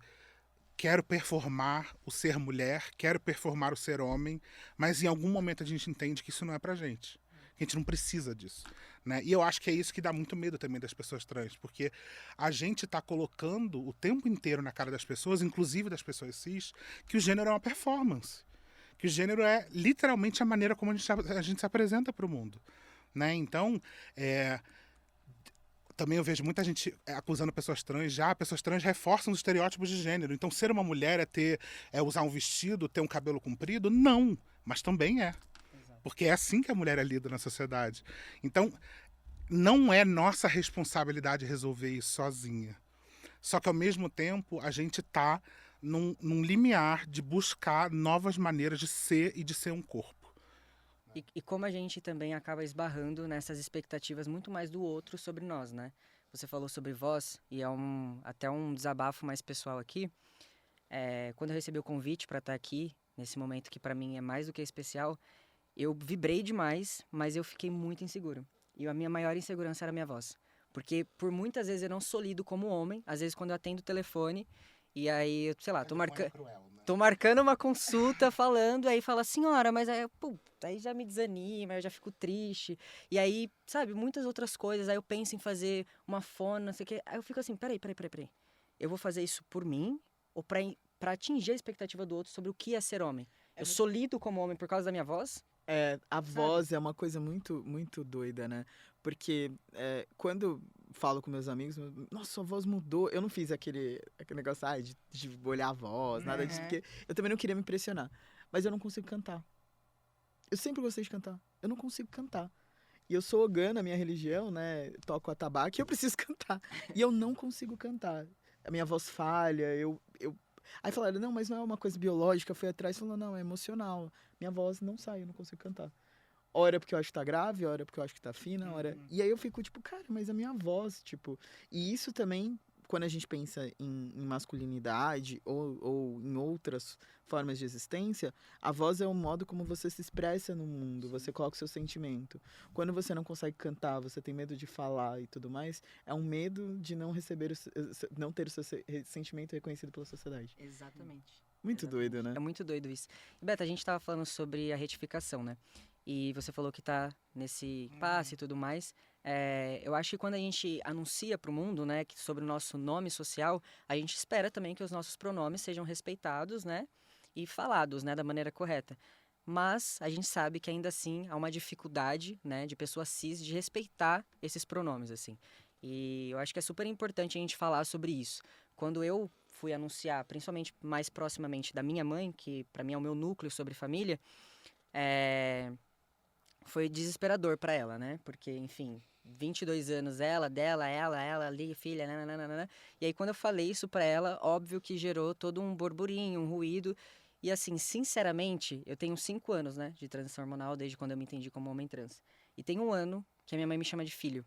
quero performar o ser mulher, quero performar o ser homem, mas em algum momento a gente entende que isso não é pra gente. Que a gente não precisa disso. Né? E eu acho que é isso que dá muito medo também das pessoas trans, porque a gente tá colocando o tempo inteiro na cara das pessoas, inclusive das pessoas cis, que o gênero é uma performance. Que o gênero é literalmente a maneira como a gente se apresenta para o mundo. Né? Então, também eu vejo muita gente acusando pessoas trans reforçam os estereótipos de gênero. Então, ser uma mulher é usar um vestido, ter um cabelo comprido? Não, mas também é. Porque é assim que a mulher é lida na sociedade. Então, não é nossa responsabilidade resolver isso sozinha. Só que, ao mesmo tempo, a gente está num limiar de buscar novas maneiras de ser e de ser um corpo. E como a gente também acaba esbarrando nessas expectativas muito mais do outro sobre nós, né? Você falou sobre voz, e é até um desabafo mais pessoal aqui. Quando eu recebi o convite para estar aqui, nesse momento que para mim é mais do que especial, eu vibrei demais, mas eu fiquei muito inseguro. E a minha maior insegurança era a minha voz. Porque por muitas vezes eu não sou lido como homem, às vezes quando eu atendo o telefone, e aí, sei lá, tô marcando uma consulta falando, aí fala, senhora, mas aí já me desanima, eu já fico triste. E aí, sabe, muitas outras coisas. Aí eu penso em fazer uma fono, não sei o quê. Aí eu fico assim, peraí. Eu vou fazer isso por mim ou pra atingir a expectativa do outro sobre o que é ser homem? Eu sou lido como homem por causa da minha voz? A voz é uma coisa muito, muito doida, né? Porque quando falo com meus amigos, nossa, sua voz mudou. Eu não fiz aquele negócio de olhar a voz, nada disso, porque eu também não queria me impressionar. Mas eu não consigo cantar. Eu sempre gostei de cantar. Eu não consigo cantar. E eu sou ogã na minha religião, né? Toco atabaque e eu preciso cantar. E eu não consigo cantar. A minha voz falha, Aí falaram, não, mas não é uma coisa biológica. Eu fui atrás e falou, não, é emocional. Minha voz não sai, eu não consigo cantar. Ora porque eu acho que tá grave, ora porque eu acho que tá fina, ora... E aí eu fico, tipo, cara, mas a minha voz, tipo... E isso também, quando a gente pensa em masculinidade ou em outras formas de existência, a voz é o modo como você se expressa no mundo, você coloca o seu sentimento. Quando você não consegue cantar, você tem medo de falar e tudo mais, é um medo de não receber, não ter o seu sentimento reconhecido pela sociedade. Exatamente. Muito doido, né? É muito doido isso. E, Beta, a gente tava falando sobre a retificação, né? E você falou que tá nesse passe e tudo mais. Eu acho que quando a gente anuncia pro mundo, né, sobre o nosso nome social, a gente espera também que os nossos pronomes sejam respeitados, né? E falados, né, da maneira correta. Mas a gente sabe que ainda assim há uma dificuldade, né, de pessoas cis de respeitar esses pronomes, assim. E eu acho que é super importante a gente falar sobre isso. Quando eu fui anunciar, principalmente mais proximamente da minha mãe, que para mim é o meu núcleo sobre família, foi desesperador para ela, né? Porque, enfim, 22 anos ela, ali, filha, nananana. E aí quando eu falei isso para ela, óbvio que gerou todo um burburinho, um ruído. E assim, sinceramente, eu tenho 5 anos, né, de transição hormonal, desde quando eu me entendi como homem trans. E tem 1 ano que a minha mãe me chama de filho.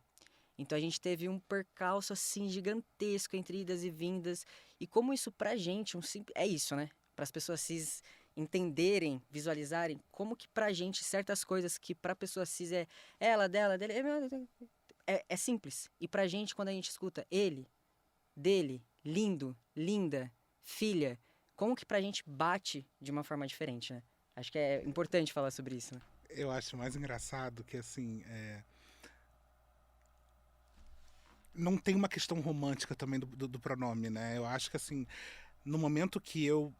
Então a gente teve um percalço assim gigantesco entre idas e vindas. E como isso pra gente é isso, né? Para as pessoas cis entenderem, visualizarem como que pra gente certas coisas que pra pessoa cis é ela, dela, dele, é simples. E pra gente quando a gente escuta ele, dele, lindo, linda, filha, como que pra gente bate de uma forma diferente, né? Acho que é importante falar sobre isso, né? Eu acho mais engraçado que, assim, não tem uma questão romântica também do pronome, né? Eu acho que, assim, no momento que eu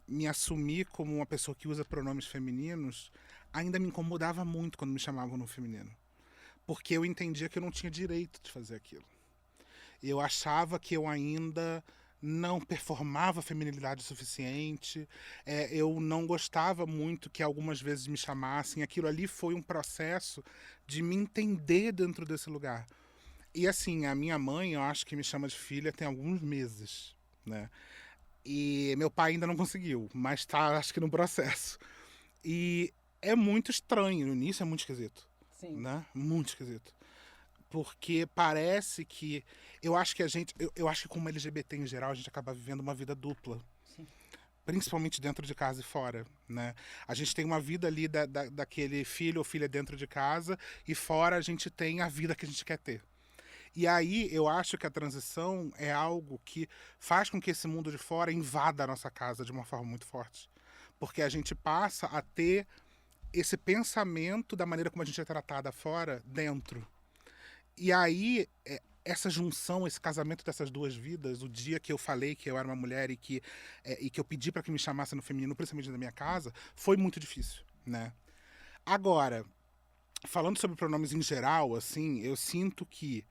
me assumi como uma pessoa que usa pronomes femininos, ainda me incomodava muito quando me chamavam no feminino. Porque eu entendia que eu não tinha direito de fazer aquilo. Eu achava que eu ainda não performava feminilidade o suficiente, eu não gostava muito que algumas vezes me chamassem. Aquilo ali foi um processo de me entender dentro desse lugar. E assim, a minha mãe, eu acho que me chama de filha tem alguns meses, né? E meu pai ainda não conseguiu, mas tá, acho que no processo. E é muito estranho, no início é muito esquisito. Sim. Né? Muito esquisito. Porque parece que... Eu acho que como LGBT em geral, a gente acaba vivendo uma vida dupla. Sim. Principalmente dentro de casa e fora, né? A gente tem uma vida ali daquele filho ou filha dentro de casa, e fora a gente tem a vida que a gente quer ter. E aí eu acho que a transição é algo que faz com que esse mundo de fora invada a nossa casa de uma forma muito forte. Porque a gente passa a ter esse pensamento da maneira como a gente é tratada fora, dentro. E aí, essa junção, esse casamento dessas duas vidas, o dia que eu falei que eu era uma mulher e que eu pedi para que me chamasse no feminino, principalmente na minha casa, foi muito difícil, né? Agora, falando sobre pronomes em geral, assim, eu sinto que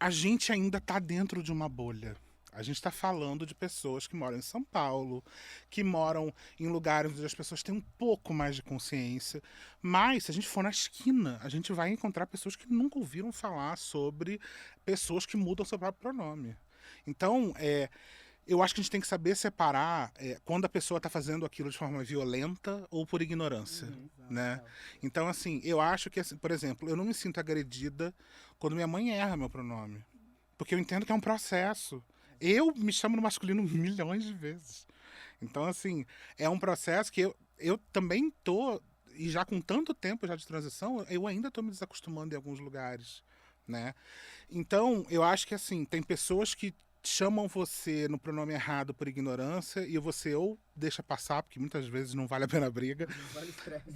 a gente ainda está dentro de uma bolha. A gente está falando de pessoas que moram em São Paulo, que moram em lugares onde as pessoas têm um pouco mais de consciência. Mas, se a gente for na esquina, a gente vai encontrar pessoas que nunca ouviram falar sobre pessoas que mudam seu próprio pronome. Então, eu acho que a gente tem que saber separar quando a pessoa está fazendo aquilo de forma violenta ou por ignorância, né? Então, assim, eu acho que, assim, por exemplo, eu não me sinto agredida quando minha mãe erra meu pronome. Porque eu entendo que é um processo. Eu me chamo no masculino milhões de vezes. Então, assim, é um processo que eu também tô, e já com tanto tempo já de transição, eu ainda tô me desacostumando em alguns lugares, né? Então, eu acho que, assim, tem pessoas que chamam você no pronome errado por ignorância e você ou deixa passar, porque muitas vezes não vale a pena a briga. Não vale estresse.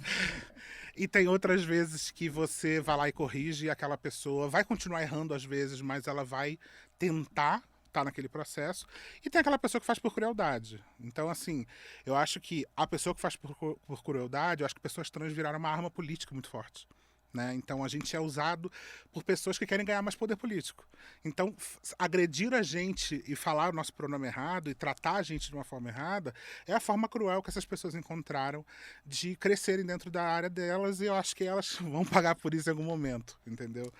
E tem outras vezes que você vai lá e corrige e aquela pessoa vai continuar errando às vezes, mas ela vai tentar estar naquele processo. E tem aquela pessoa que faz por crueldade. Então, assim, eu acho que a pessoa que faz por crueldade, eu acho que pessoas trans viraram uma arma política muito forte. Né? Então a gente é usado por pessoas que querem ganhar mais poder político. Então, agredir a gente e falar o nosso pronome errado e tratar a gente de uma forma errada é a forma cruel que essas pessoas encontraram de crescerem dentro da área delas, e eu acho que elas vão pagar por isso em algum momento, entendeu?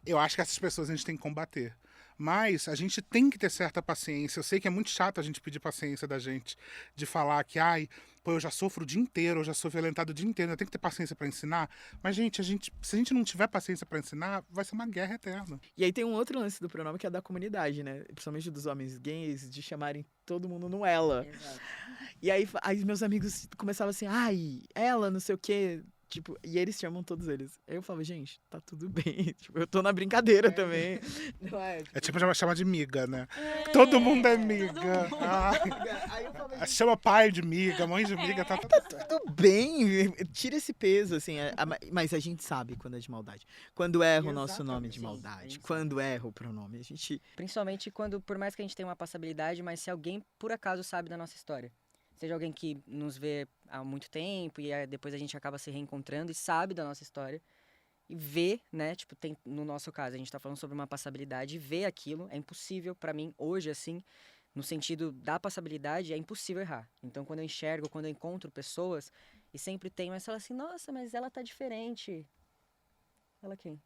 Eu acho que essas pessoas a gente tem que combater. Mas a gente tem que ter certa paciência. Eu sei que é muito chato a gente pedir paciência da gente, de falar que, pô, eu já sofro o dia inteiro, eu já sou violentado o dia inteiro, eu tenho que ter paciência para ensinar. Mas, gente, se a gente não tiver paciência para ensinar, vai ser uma guerra eterna. E aí tem um outro lance do pronome que é da comunidade, né? Principalmente dos homens gays, de chamarem todo mundo no ela. Exato. E aí meus amigos começavam assim, ela, não sei o quê. Tipo, e eles chamam todos eles. Aí eu falava, gente, tá tudo bem. Tipo, eu tô na brincadeira também. Não é? É tipo chamar de miga, né? Todo mundo é miga. Aí eu falava, gente, Chama pai de miga, mãe de miga, tá tudo certo. tudo bem, tira esse peso, assim. Mas a gente sabe quando é de maldade. Quando erra o nosso nome de Exatamente. maldade. Sim. Quando erra o pronome. A gente. Principalmente quando, por mais que a gente tenha uma passabilidade, mas se alguém por acaso sabe da nossa história. Seja alguém que nos vê há muito tempo e depois a gente acaba se reencontrando e sabe da nossa história. E vê, né, tipo, no nosso caso, a gente tá falando sobre uma passabilidade, e vê aquilo, é impossível pra mim, hoje, assim, no sentido da passabilidade, é impossível errar. Então, quando eu enxergo, quando eu encontro pessoas, e sempre tem, mas fala assim, nossa, mas ela tá diferente. Ela quem?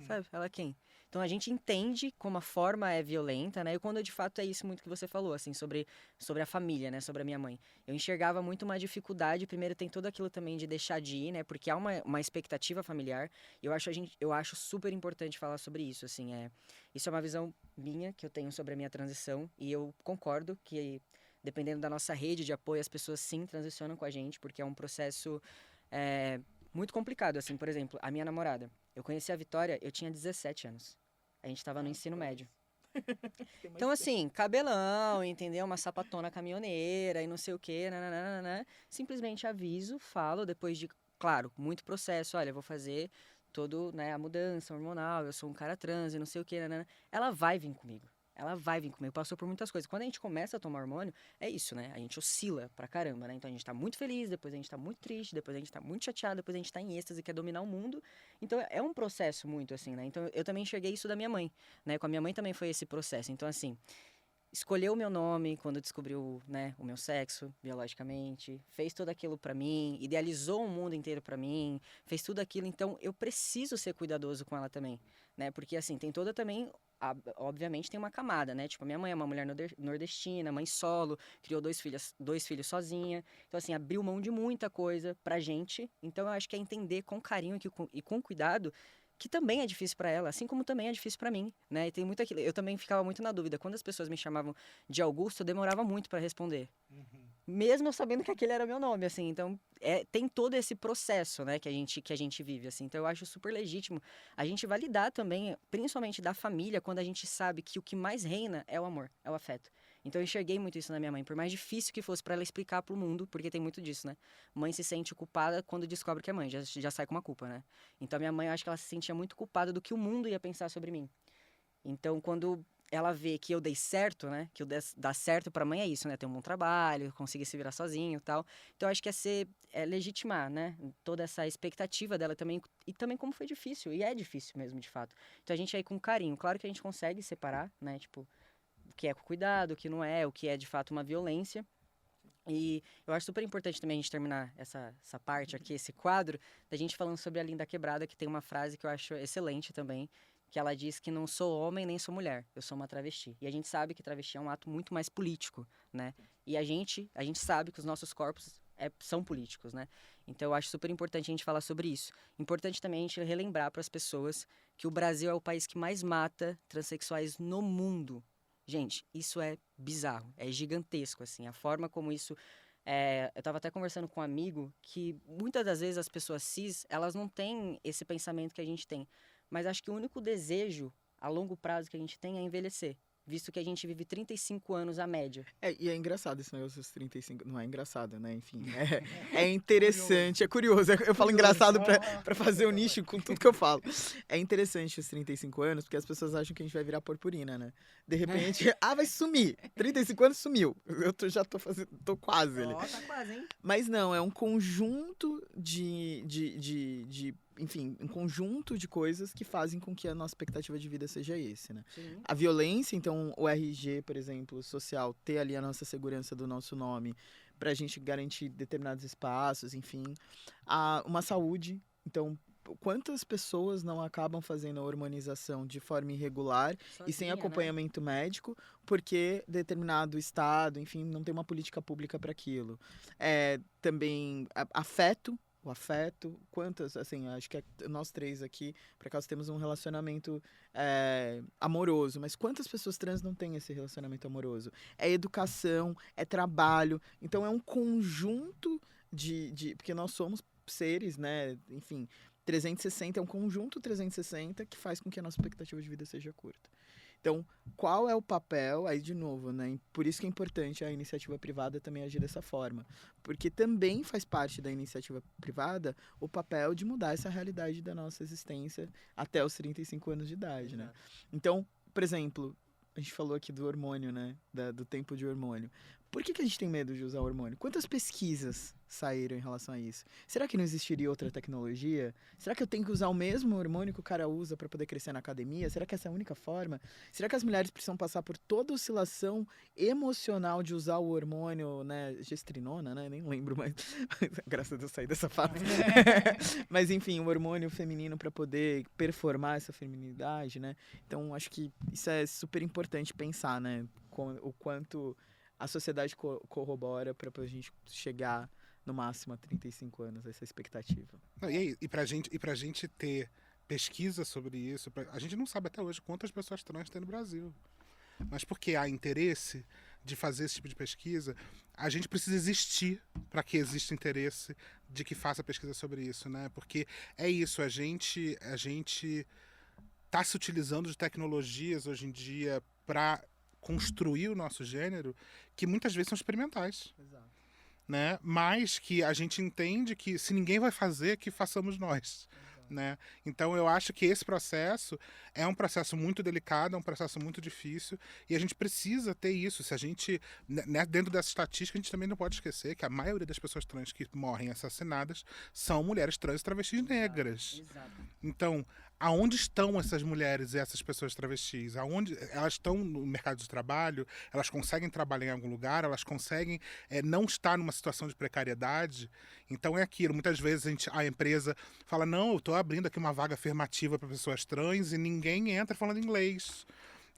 Sabe? Ela quem? Então a gente entende como a forma é violenta, né? E quando de fato é isso muito que você falou, assim, sobre a família, né? Sobre a minha mãe. Eu enxergava muito uma dificuldade. Primeiro tem tudo aquilo também de deixar de ir, né? Porque há uma expectativa familiar. E eu acho super importante falar sobre isso, assim. Isso é uma visão minha que eu tenho sobre a minha transição. E eu concordo que, dependendo da nossa rede de apoio, as pessoas sim transicionam com a gente, porque é um processo muito complicado, assim. Por exemplo, a minha namorada. Eu conheci a Vitória, eu tinha 17 anos. A gente tava no ensino médio. Então, assim, cabelão, entendeu? Uma sapatona caminhoneira e não sei o quê, nananana. Simplesmente aviso, falo, depois de, claro, muito processo. Olha, eu vou fazer a mudança hormonal, eu sou um cara trans e não sei o quê, nanana. Ela vai vir comigo. Ela vai vir comigo. Passou por muitas coisas. Quando a gente começa a tomar hormônio, é isso, né? A gente oscila pra caramba, né? Então a gente tá muito feliz, depois a gente tá muito triste, depois a gente tá muito chateado, depois a gente tá em êxtase, quer dominar o mundo. Então é um processo muito assim, né? Então eu também enxerguei isso da minha mãe, né? Com a minha mãe também foi esse processo. Então, assim, escolheu o meu nome quando descobriu, né, o meu sexo biologicamente, fez tudo aquilo pra mim, idealizou o mundo inteiro pra mim, fez tudo aquilo. Então eu preciso ser cuidadoso com ela também, né? Porque assim, tem toda também obviamente tem uma camada, né? Tipo, a minha mãe é uma mulher nordestina, mãe solo, criou dois filhos sozinha. Então, assim, abriu mão de muita coisa pra gente. Então, eu acho que é entender com carinho e com cuidado que também é difícil pra ela, assim como também é difícil pra mim, né? E tem muito aquilo. Eu também ficava muito na dúvida. Quando as pessoas me chamavam de Augusto, eu demorava muito pra responder. mesmo eu sabendo que aquele era o meu nome, assim. Então, tem todo esse processo, né, que a gente vive, assim. Então, eu acho super legítimo a gente validar também, principalmente da família, quando a gente sabe que o que mais reina é o amor, é o afeto. Então, eu enxerguei muito isso na minha mãe, por mais difícil que fosse para ela explicar pro mundo, porque tem muito disso, né? Mãe se sente culpada quando descobre que é mãe, já sai com uma culpa, né? Então, a minha mãe, eu acho que ela se sentia muito culpada do que o mundo ia pensar sobre mim. Então, quando ela vê que eu dei certo, né? Que eu dar certo pra mãe é isso, né? Ter um bom trabalho, conseguir se virar sozinho e tal. Então, eu acho que legitimar, né? Toda essa expectativa dela também. E também como foi difícil. E é difícil mesmo, de fato. Então, a gente aí com carinho. Claro que a gente consegue separar, né? Tipo, o que é com cuidado, o que não é, o que é de fato uma violência. E eu acho super importante também a gente terminar essa parte aqui, esse quadro, da gente falando sobre a Linda Quebrada, que tem uma frase que eu acho excelente também, que ela diz que não sou homem nem sou mulher, eu sou uma travesti. E a gente sabe que travesti é um ato muito mais político, né? E a gente sabe que os nossos corpos são políticos, né? Então eu acho super importante a gente falar sobre isso. Importante também a gente relembrar para as pessoas que o Brasil é o país que mais mata transexuais no mundo. Gente, isso é bizarro, é gigantesco, assim, a forma como isso... eu estava até conversando com um amigo que muitas das vezes as pessoas cis, elas não têm esse pensamento que a gente tem, mas acho que o único desejo a longo prazo que a gente tem é envelhecer, visto que a gente vive 35 anos a média. E é engraçado esse negócio dos 35. Não é engraçado, né? Enfim, é interessante, é curioso. Eu falo engraçado pra fazer o nicho com tudo que eu falo. É interessante os 35 anos, porque as pessoas acham que a gente vai virar purpurina, né? De repente, vai sumir. 35 anos sumiu. Já tô quase ali. Tá quase, hein? Mas não, é um conjunto enfim, um conjunto de coisas que fazem com que a nossa expectativa de vida seja esse, né? Sim. A violência, então, o RG, por exemplo, social, ter ali a nossa segurança do nosso nome pra gente garantir determinados espaços, enfim. Uma saúde, então, quantas pessoas não acabam fazendo a hormonização de forma irregular e sem Sozinha, acompanhamento médico, porque determinado estado, enfim, não tem uma política pública para aquilo. Também o afeto, quantas, assim, acho que nós três aqui, por acaso, temos um relacionamento amoroso, mas quantas pessoas trans não têm esse relacionamento amoroso? É educação, é trabalho, então é um conjunto porque nós somos seres, né, enfim, 360 é um conjunto 360 que faz com que a nossa expectativa de vida seja curta. Então, qual é o papel, aí de novo, né? Por isso que é importante a iniciativa privada também agir dessa forma. Porque também faz parte da iniciativa privada o papel de mudar essa realidade da nossa existência até os 35 anos de idade, né? Então, por exemplo, a gente falou aqui do hormônio, né? Do tempo de hormônio. Por que a gente tem medo de usar hormônio? Quantas pesquisas saíram em relação a isso? Será que não existiria outra tecnologia? Será que eu tenho que usar o mesmo hormônio que o cara usa para poder crescer na academia? Será que essa é a única forma? Será que as mulheres precisam passar por toda a oscilação emocional de usar o hormônio, né? Gestrinona, né? Nem lembro mais. Graças a Deus saí dessa fase. Mas enfim, o hormônio feminino para poder performar essa feminilidade, né? Então acho que isso é super importante pensar, né? O quanto a sociedade corrobora para a gente chegar no máximo a 35 anos, essa expectativa. Não, e pra gente ter pesquisa sobre isso, a gente não sabe até hoje quantas pessoas trans tem no Brasil. Mas porque há interesse de fazer esse tipo de pesquisa, a gente precisa existir para que exista interesse de que faça pesquisa sobre isso, né? Porque é isso, a gente está se utilizando de tecnologias hoje em dia para construir o nosso gênero que muitas vezes são experimentais. Exato. Né? Mas que a gente entende que se ninguém vai fazer, que façamos nós. Né? Então eu acho que esse processo é um processo muito delicado, é um processo muito difícil e a gente precisa ter isso. Se a gente, né, dentro dessa estatística, a gente também não pode esquecer que a maioria das pessoas trans que morrem assassinadas são mulheres trans e travestis negras. Exato. Então, aonde estão essas mulheres e essas pessoas travestis? Aonde elas estão no mercado de trabalho? Elas conseguem trabalhar em algum lugar? Elas conseguem não estar numa situação de precariedade? Então é aquilo. Muitas vezes a empresa fala, não, eu estou abrindo aqui uma vaga afirmativa para pessoas trans e ninguém entra falando inglês,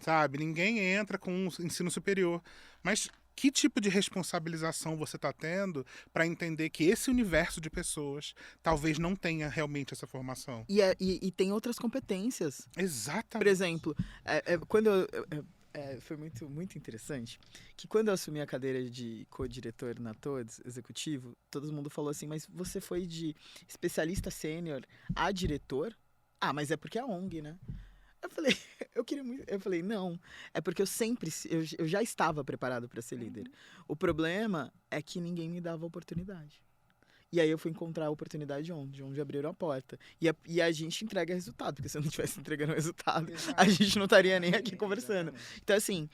sabe? Ninguém entra com ensino superior. Mas que tipo de responsabilização você está tendo para entender que esse universo de pessoas talvez não tenha realmente essa formação? E tem outras competências. Exatamente. Por exemplo, quando foi muito, muito interessante, que quando eu assumi a cadeira de co-diretor na Todes, executivo, todo mundo falou assim, mas você foi de especialista sênior a diretor? Ah, mas é porque é a ONG, né? Eu falei, eu falei, não, é porque eu já estava preparado para ser líder. O problema é que ninguém me dava oportunidade. E aí eu fui encontrar a oportunidade onde abriram a porta. E a gente entrega resultado, porque se eu não estivesse entregando resultado, a gente não estaria nem aqui conversando. Então, assim...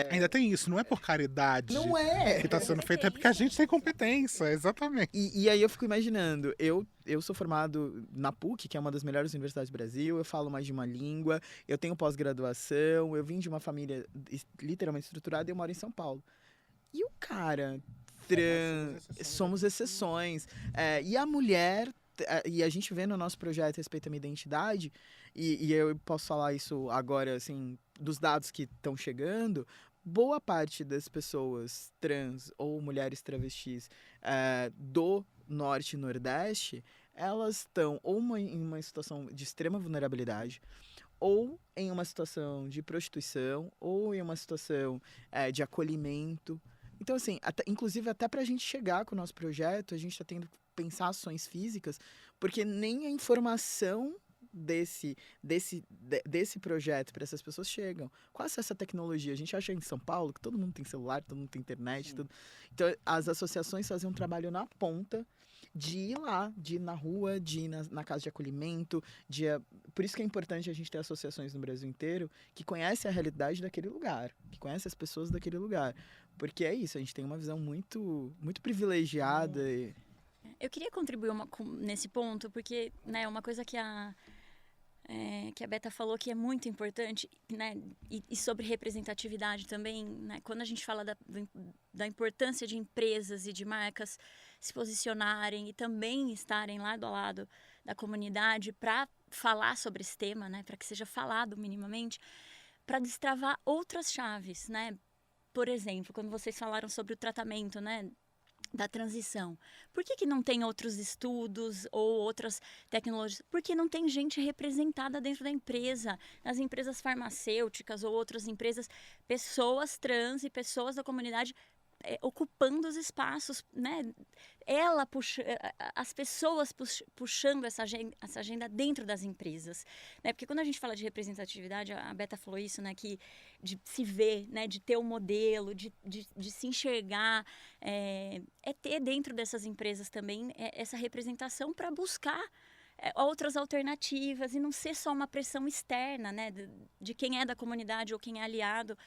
Ainda tem isso, não é por caridade Não é! que está sendo feito, é porque a gente tem competência, exatamente. E aí eu fico imaginando, eu sou formado na PUC, que é uma das melhores universidades do Brasil, eu falo mais de uma língua, eu tenho pós-graduação, eu vim de uma família literalmente estruturada e eu moro em São Paulo. E o cara... somos exceções. E a mulher, e a gente vê no nosso projeto Respeita a Minha Identidade, e eu posso falar isso agora, assim, dos dados que estão chegando, boa parte das pessoas trans ou mulheres travestis do Norte e Nordeste, elas estão ou em uma situação de extrema vulnerabilidade, ou em uma situação de prostituição, ou em uma situação de acolhimento. Então, assim, inclusive até para a gente chegar com o nosso projeto, a gente está tendo que pensar ações físicas, porque nem a informação desse projeto para essas pessoas chegam. Com acesso à tecnologia, a gente acha em São Paulo que todo mundo tem celular, todo mundo tem internet. Então, as associações fazem um trabalho na ponta de ir lá, de ir na rua, de ir na casa de acolhimento. Por isso que é importante a gente ter associações no Brasil inteiro que conhecem a realidade daquele lugar, que conhecem as pessoas daquele lugar. Porque é isso, a gente tem uma visão muito, muito privilegiada. Eu queria contribuir nesse ponto, porque, né, uma coisa que a Beta falou que é muito importante, né, e sobre representatividade também, né, quando a gente fala da importância de empresas e de marcas se posicionarem e também estarem lado a lado da comunidade para falar sobre esse tema, né, para que seja falado minimamente, para destravar outras chaves, né? Por exemplo, quando vocês falaram sobre o tratamento, né, da transição. Por que não tem outros estudos ou outras tecnologias? Porque não tem gente representada dentro da empresa, nas empresas farmacêuticas ou outras empresas, pessoas trans e pessoas da comunidade ocupando os espaços, né? As pessoas puxando essa agenda dentro das empresas, né? Porque quando a gente fala de representatividade, a Beta falou isso, né? Que de se ver, né? De ter um modelo, de se enxergar, ter dentro dessas empresas também essa representação para buscar outras alternativas e não ser só uma pressão externa, né? De quem é da comunidade ou quem é aliado,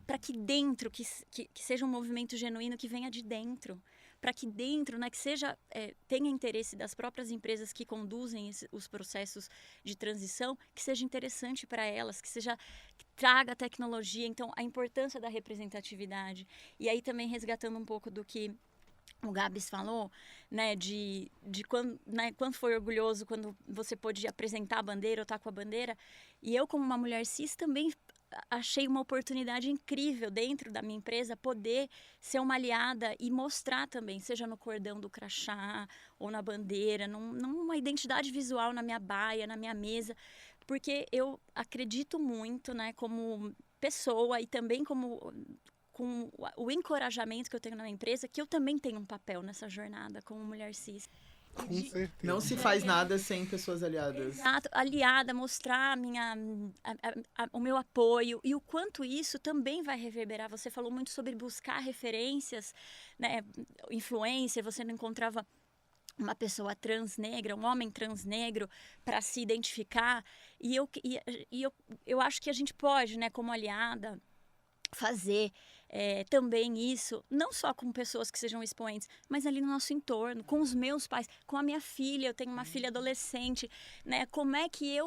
para que dentro, que seja um movimento genuíno que venha de dentro, para que dentro, né, que seja, tenha interesse das próprias empresas que conduzem os processos de transição, que seja interessante para elas, que traga tecnologia. Então, a importância da representatividade. E aí também resgatando um pouco do que o Gabs falou, né, de quando, né, quanto foi orgulhoso quando você pôde apresentar a bandeira ou estar com a bandeira. E eu, como uma mulher cis, também achei uma oportunidade incrível dentro da minha empresa poder ser uma aliada e mostrar também, seja no cordão do crachá ou na bandeira, numa identidade visual na minha baia, na minha mesa, porque eu acredito muito, né, como pessoa e também com o encorajamento que eu tenho na minha empresa, que eu também tenho um papel nessa jornada como mulher cis. Com certeza. Não se faz nada sem pessoas aliadas. Exato, aliada, mostrar o meu apoio e o quanto isso também vai reverberar. Você falou muito sobre buscar referências, né? Influencer, você não encontrava uma pessoa trans negra, um homem trans negro para se identificar. E eu acho que a gente pode, né, como aliada, fazer também isso, não só com pessoas que sejam expoentes, mas ali no nosso entorno, com os meus pais, com a minha filha. Eu tenho uma filha adolescente, né? Como é que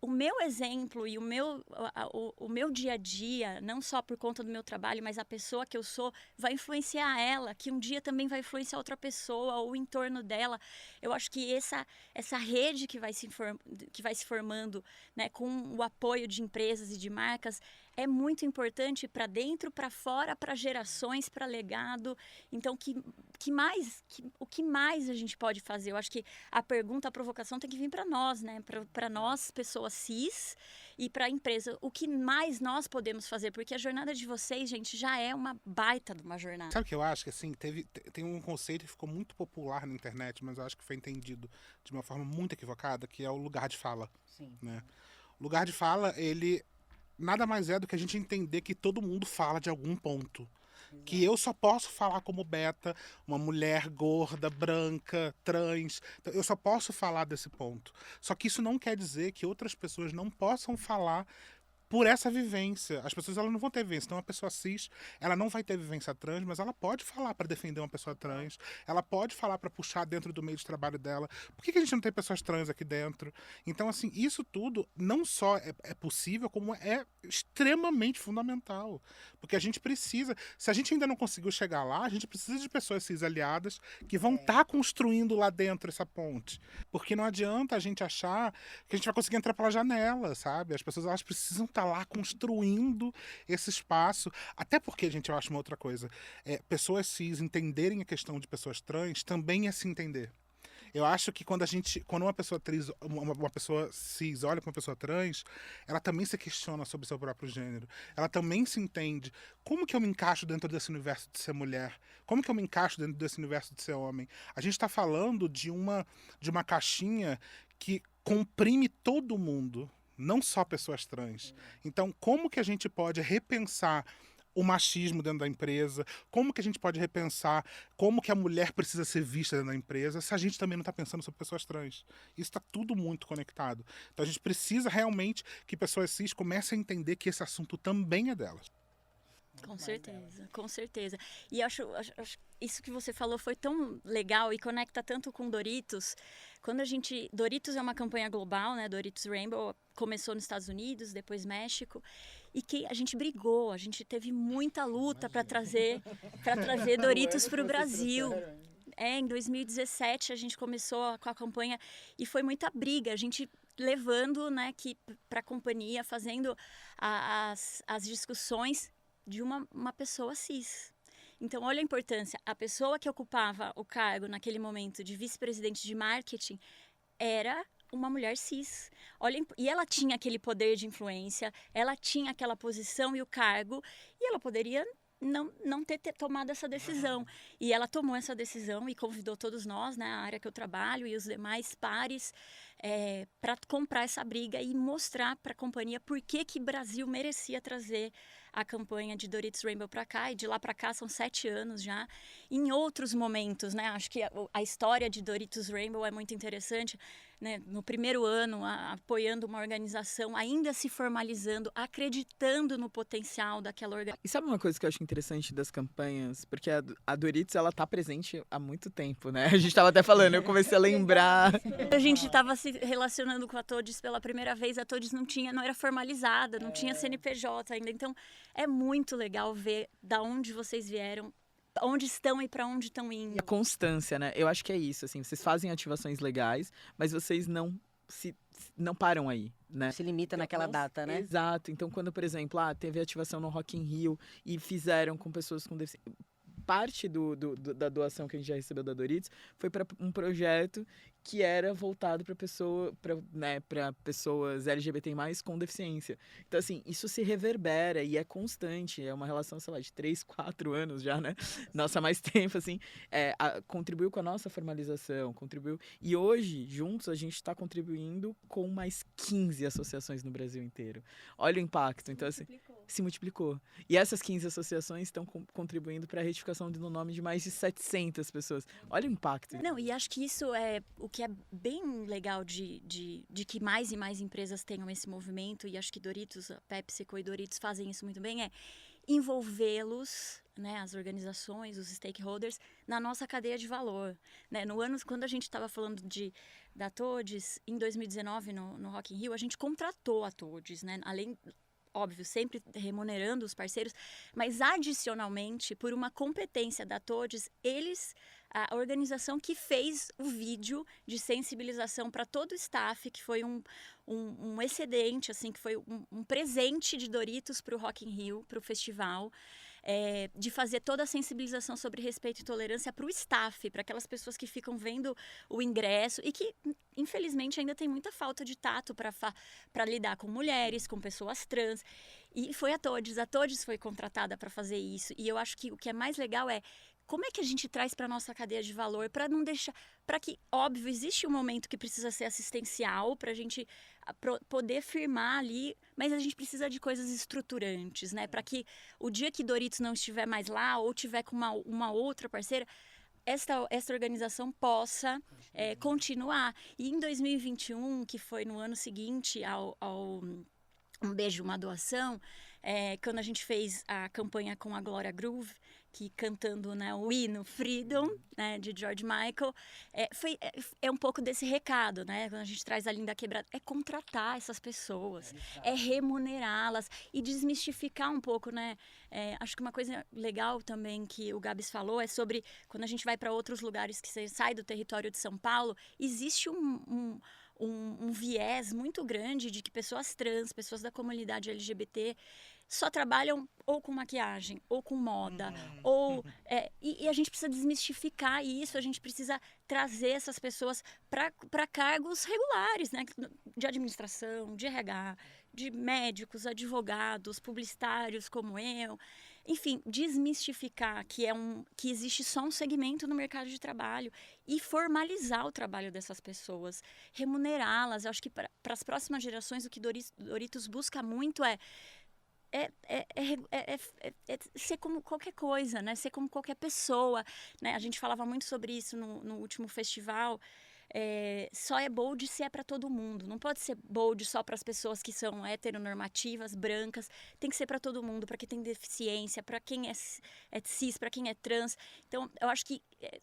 o meu exemplo e o meu dia a dia, não só por conta do meu trabalho, mas a pessoa que eu sou, vai influenciar ela, que um dia também vai influenciar outra pessoa ou o entorno dela. Eu acho que essa rede que vai se formando, né, com o apoio de empresas e de marcas, é muito importante para dentro, para fora para gerações, para legado. Então, o que mais a gente pode fazer? Eu acho que a pergunta, a provocação tem que vir para nós, né? Para nós, pessoas cis, e para a empresa. O que mais nós podemos fazer? Porque a jornada de vocês, gente, já é uma baita de uma jornada. Sabe o que eu acho? Que assim, tem um conceito que ficou muito popular na internet, mas eu acho que foi entendido de uma forma muito equivocada, que é o lugar de fala. Sim. Né? O lugar de fala, ele nada mais é do que a gente entender que todo mundo fala de algum ponto. Que eu só posso falar como beta, uma mulher gorda, branca, trans. Então, eu só posso falar desse ponto. Só que isso não quer dizer que outras pessoas não possam falar por essa vivência. As pessoas elas não vão ter vivência. Então, uma pessoa cis, ela não vai ter vivência trans, mas ela pode falar para defender uma pessoa trans. Ela pode falar para puxar dentro do meio de trabalho dela. Por que a gente não tem pessoas trans aqui dentro? Então, assim, isso tudo não só é possível, como é extremamente fundamental. Porque a gente precisa... Se a gente ainda não conseguiu chegar lá, a gente precisa de pessoas cis aliadas que vão estar construindo lá dentro essa ponte. Porque não adianta a gente achar que a gente vai conseguir entrar pela janela, sabe? As pessoas elas precisam estar lá construindo esse espaço. Até porque, gente, eu acho uma outra coisa. Pessoas cis entenderem a questão de pessoas trans também é se entender. Eu acho que quando uma pessoa cis olha para uma pessoa trans, ela também se questiona sobre o seu próprio gênero. Ela também se entende. Como que eu me encaixo dentro desse universo de ser mulher? Como que eu me encaixo dentro desse universo de ser homem? A gente está falando de uma caixinha que comprime todo mundo, não só pessoas trans. Então, como que a gente pode repensar o machismo dentro da empresa? Como que a gente pode repensar como que a mulher precisa ser vista dentro da empresa se a gente também não está pensando sobre pessoas trans? Isso está tudo muito conectado. Então, a gente precisa realmente que pessoas cis comecem a entender que esse assunto também é delas. Com certeza, com certeza. E acho isso que você falou foi tão legal e conecta tanto com Doritos. Doritos é uma campanha global, né? Doritos Rainbow começou nos Estados Unidos, depois México, e que a gente brigou, a gente teve muita luta para trazer Doritos para o Brasil. Em 2017 a gente começou com a campanha e foi muita briga, a gente levando, né, para a companhia, fazendo as discussões de uma pessoa cis. Então, olha a importância. A pessoa que ocupava o cargo naquele momento de vice-presidente de marketing era uma mulher cis. E ela tinha aquele poder de influência, ela tinha aquela posição e o cargo, e ela poderia não ter tomado essa decisão. E ela tomou essa decisão e convidou todos nós, né, a área que eu trabalho e os demais pares, para comprar essa briga e mostrar para a companhia por que o Brasil merecia trazer a campanha de Doritos Rainbow para cá, e de lá para cá são 7 anos já. Em outros momentos, né, acho que a história de Doritos Rainbow é muito interessante, né, no primeiro ano, apoiando uma organização, ainda se formalizando, acreditando no potencial daquela organização. E sabe uma coisa que eu acho interessante das campanhas? Porque a Doritos, ela tá presente há muito tempo, né? A gente tava até falando, eu comecei a lembrar. A gente estava se relacionando com a Todes pela primeira vez, a Todes não era formalizada, não tinha CNPJ ainda, então é muito legal ver da onde vocês vieram, onde estão e para onde estão indo. E a constância, né? Eu acho que é isso, assim, vocês fazem ativações legais, mas vocês não param aí, né? Se limita naquela data, né? Exato. Então, quando, por exemplo, teve ativação no Rock in Rio e fizeram com pessoas com deficiência, parte da doação que a gente já recebeu da Doritos foi para um projeto que era voltado para pessoas LGBT+, com deficiência. Então, assim, isso se reverbera e é constante. É uma relação, sei lá, de 3, 4 anos já, né? Nossa, mais tempo, assim. Contribuiu com a nossa formalização, contribuiu. E hoje, juntos, a gente está contribuindo com mais 15 associações no Brasil inteiro. Olha o impacto. Então, assim, se multiplicou. E essas 15 associações estão contribuindo para a retificação do nome de mais de 700 pessoas. Olha o impacto. Não, e acho que isso é o que é bem legal de que mais e mais empresas tenham esse movimento, e acho que Doritos, a PepsiCo e Doritos fazem isso muito bem, envolvê-los, né, as organizações, os stakeholders, na nossa cadeia de valor. Né? Quando a gente estava falando da Todes, em 2019, no Rock in Rio, a gente contratou a Todes, né? Além... Óbvio, sempre remunerando os parceiros, mas adicionalmente, por uma competência da Todes, a organização que fez o vídeo de sensibilização para todo o staff, que foi um excedente, assim, que foi um presente de Doritos para o Rock in Rio, para o festival. de fazer toda a sensibilização sobre respeito e tolerância para o staff, para aquelas pessoas que ficam vendo o ingresso e que, infelizmente, ainda tem muita falta de tato para lidar com mulheres, com pessoas trans. E foi a Todes foi contratada para fazer isso. E eu acho que o que é mais legal é como é que a gente traz para a nossa cadeia de valor, para não deixar... Para que, óbvio, existe um momento que precisa ser assistencial, para a gente poder firmar ali, mas a gente precisa de coisas estruturantes, né? Para que o dia que Doritos não estiver mais lá, ou tiver com uma outra parceira, esta organização possa continuar. E em 2021, que foi no ano seguinte ao Um Beijo, Uma Doação, quando a gente fez a campanha com a Gloria Groove, que cantando, né, o hino Freedom, né, de George Michael, é um pouco desse recado, né, quando a gente traz a Linda Quebrada, é contratar essas pessoas, é remunerá-las e desmistificar um pouco, né, acho que uma coisa legal também que o Gabs falou é sobre quando a gente vai para outros lugares que você sai do território de São Paulo, existe um viés muito grande de que pessoas trans, pessoas da comunidade LGBT só trabalham ou com maquiagem, ou com moda, e a gente precisa desmistificar isso, a gente precisa trazer essas pessoas para cargos regulares, né? De administração, de RH, de médicos, advogados, publicitários como eu. Enfim, desmistificar que existe só um segmento no mercado de trabalho e formalizar o trabalho dessas pessoas, remunerá-las. Eu acho que para as próximas gerações o que Doritos busca muito é ser como qualquer coisa, né? Ser como qualquer pessoa, né? A gente falava muito sobre isso no último festival. Só é bold se é para todo mundo. Não pode ser bold só para as pessoas que são heteronormativas, brancas. Tem que ser para todo mundo, para quem tem deficiência, para quem é cis, para quem é trans. Então, eu acho que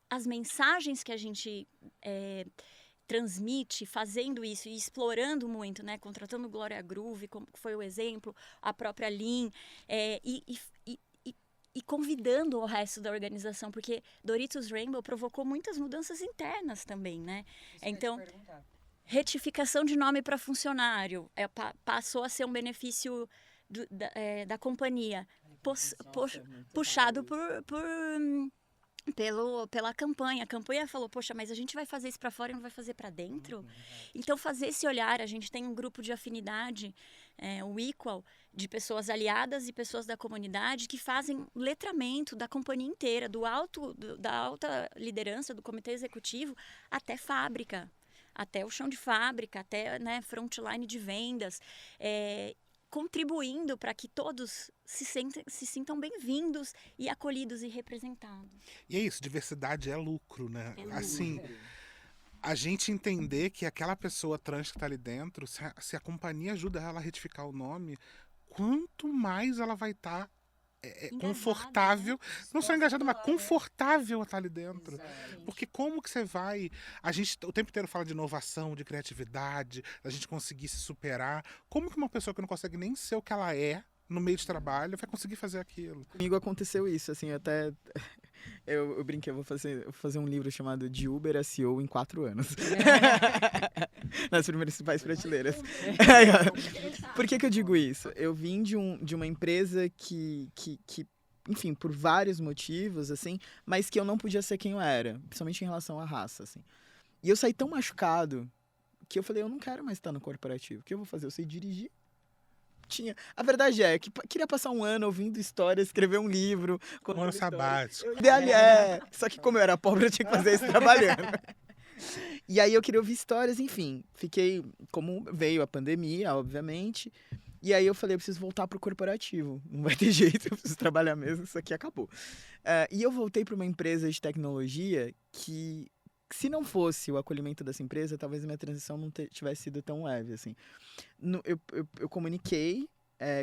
as mensagens que a gente transmite fazendo isso e explorando muito, né? Contratando Gloria Groove, como foi o exemplo, a própria Lin, e convidando o resto da organização, porque Doritos Rainbow provocou muitas mudanças internas também, né? Então, retificação de nome para funcionário passou a ser um benefício da companhia, puxado pela campanha. A campanha falou, poxa, mas a gente vai fazer isso para fora e não vai fazer para dentro? Então, fazer esse olhar, a gente tem um grupo de afinidade, o Equal, de pessoas aliadas e pessoas da comunidade que fazem letramento da companhia inteira, da alta liderança, do comitê executivo, até fábrica, até o chão de fábrica, até, né, frontline de vendas, contribuindo para que todos se sintam bem-vindos e acolhidos e representados. E é isso, diversidade é lucro, né? Assim, a gente entender que aquela pessoa trans que está ali dentro, se a companhia ajuda ela a retificar o nome, quanto mais ela vai estar confortável, né? Não só engajada, mas confortável a estar ali dentro. Exatamente. Porque como que você vai... A gente o tempo inteiro fala de inovação, de criatividade, da gente conseguir se superar. Como que uma pessoa que não consegue nem ser o que ela é no meio de trabalho vai conseguir fazer aquilo? Comigo aconteceu isso, assim, até... Eu brinquei, eu vou fazer um livro chamado De Uber a CEO em 4 anos. Nas principais prateleiras. Por que eu digo isso? Eu vim de uma empresa que, enfim, por vários motivos, assim, mas que eu não podia ser quem eu era, principalmente em relação à raça, assim. E eu saí tão machucado que eu falei, eu não quero mais estar no corporativo. O que eu vou fazer? Eu sei dirigir. A verdade é que queria passar um ano ouvindo histórias, escrever um livro. Um ano sabático. Só que como eu era pobre, eu tinha que fazer isso trabalhando. E aí eu queria ouvir histórias, enfim. Fiquei, como veio a pandemia, obviamente. E aí eu falei, eu preciso voltar pro corporativo. Não vai ter jeito, eu preciso trabalhar mesmo, isso aqui acabou. E eu voltei para uma empresa de tecnologia que, se não fosse o acolhimento dessa empresa, talvez a minha transição não tivesse sido tão leve, assim. Eu comuniquei,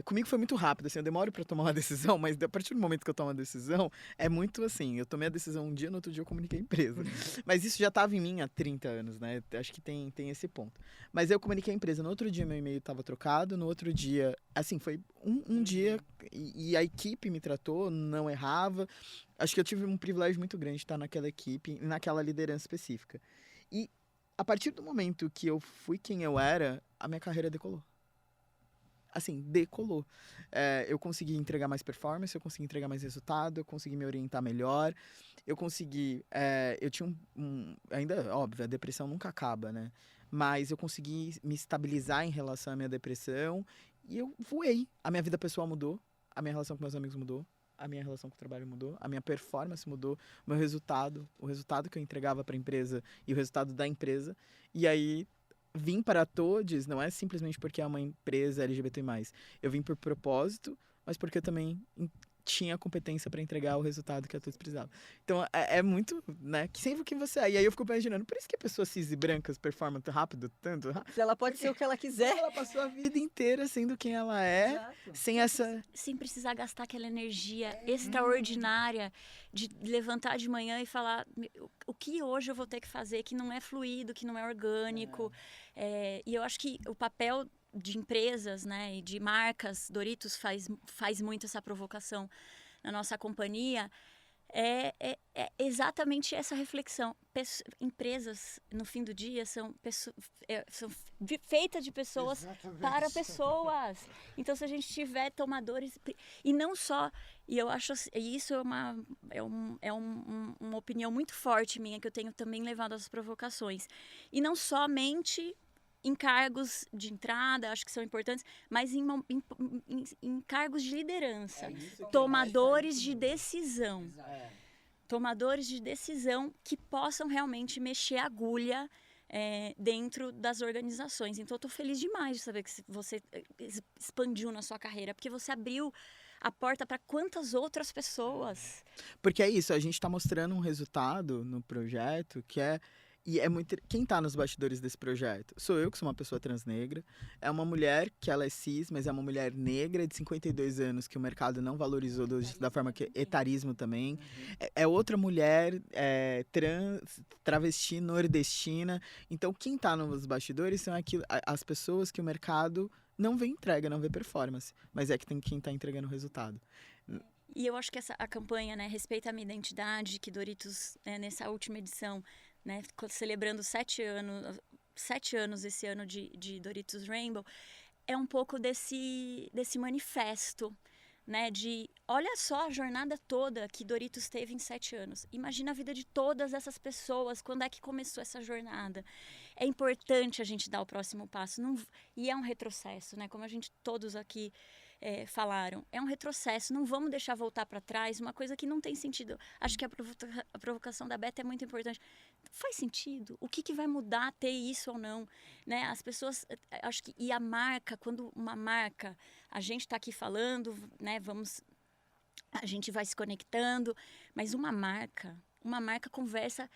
comigo foi muito rápido, assim, eu demoro para tomar uma decisão, mas a partir do momento que eu tomo uma decisão, é muito assim, eu tomei a decisão um dia, no outro dia eu comuniquei a empresa. Mas isso já estava em mim há 30 anos, né? Acho que tem esse ponto. Mas eu comuniquei a empresa, no outro dia meu e-mail estava trocado, no outro dia, assim, foi um dia, e a equipe me tratou, não errava. Acho que eu tive um privilégio muito grande de estar naquela equipe, naquela liderança específica. E a partir do momento que eu fui quem eu era, a minha carreira decolou. assim, decolou. Eu consegui entregar mais performance, eu consegui entregar mais resultado, eu consegui me orientar melhor, eu consegui... eu tinha ainda, óbvio, a depressão nunca acaba, né? Mas eu consegui me estabilizar em relação à minha depressão e eu voei. A minha vida pessoal mudou, a minha relação com meus amigos mudou, a minha relação com o trabalho mudou, a minha performance mudou, o meu resultado, o resultado que eu entregava para a empresa e o resultado da empresa. E aí, vim para a Todes não é simplesmente porque é uma empresa LGBT+. Eu vim por propósito, mas porque eu também tinha competência para entregar o resultado que a Todes precisava. Então, é muito, né, que sempre o que você é. E aí eu fico imaginando, por isso que pessoas cis e brancas performam rápido, tanto rápido. Ela pode ser o que ela quiser. Ela passou a vida inteira sendo quem ela é, Exato. sem essa... Sem precisar gastar aquela energia extraordinária de levantar de manhã e falar o que hoje eu vou ter que fazer que não é fluido, que não é orgânico. E eu acho que o papel de empresas, né, e de marcas, Doritos faz muito essa provocação na nossa companhia, é exatamente essa reflexão. Empresas, no fim do dia, são feitas de pessoas para pessoas. Então, se a gente tiver tomadores... E não só... E eu acho isso uma opinião muito forte minha, que eu tenho também levado às provocações. E não somente em cargos de entrada, acho que são importantes, mas em cargos de liderança. Tomadores de decisão. Tomadores de decisão que possam realmente mexer a agulha dentro das organizações. Então, eu estou feliz demais de saber que você expandiu na sua carreira, porque você abriu a porta para quantas outras pessoas. Porque é isso, a gente está mostrando um resultado no projeto que é... E é muito... Quem está nos bastidores desse projeto? Sou eu, que sou uma pessoa transnegra. É uma mulher que ela é cis, mas é uma mulher negra de 52 anos que o mercado não valorizou da forma que... Etarismo também. É outra mulher travesti nordestina. Então, quem está nos bastidores são as pessoas que o mercado não vê entrega, não vê performance. Mas é que tem quem está entregando o resultado. E eu acho que a campanha, né, Respeita a Minha Identidade, que Doritos, nessa última edição, né, celebrando 7 anos esse ano de Doritos Rainbow, é um pouco desse manifesto, né, de olha só a jornada toda que Doritos teve em 7 anos. Imagina a vida de todas essas pessoas, quando é que começou essa jornada. É importante a gente dar o próximo passo, e é um retrocesso, né, como a gente todos aqui falaram, é um retrocesso, não vamos deixar voltar para trás, uma coisa que não tem sentido. Acho que a provocação da Beta é muito importante. Faz sentido? O que vai mudar ter isso ou não? Né? As pessoas, acho que, e a marca, quando uma marca, a gente está aqui falando, né, a gente vai se conectando, mas uma marca conversa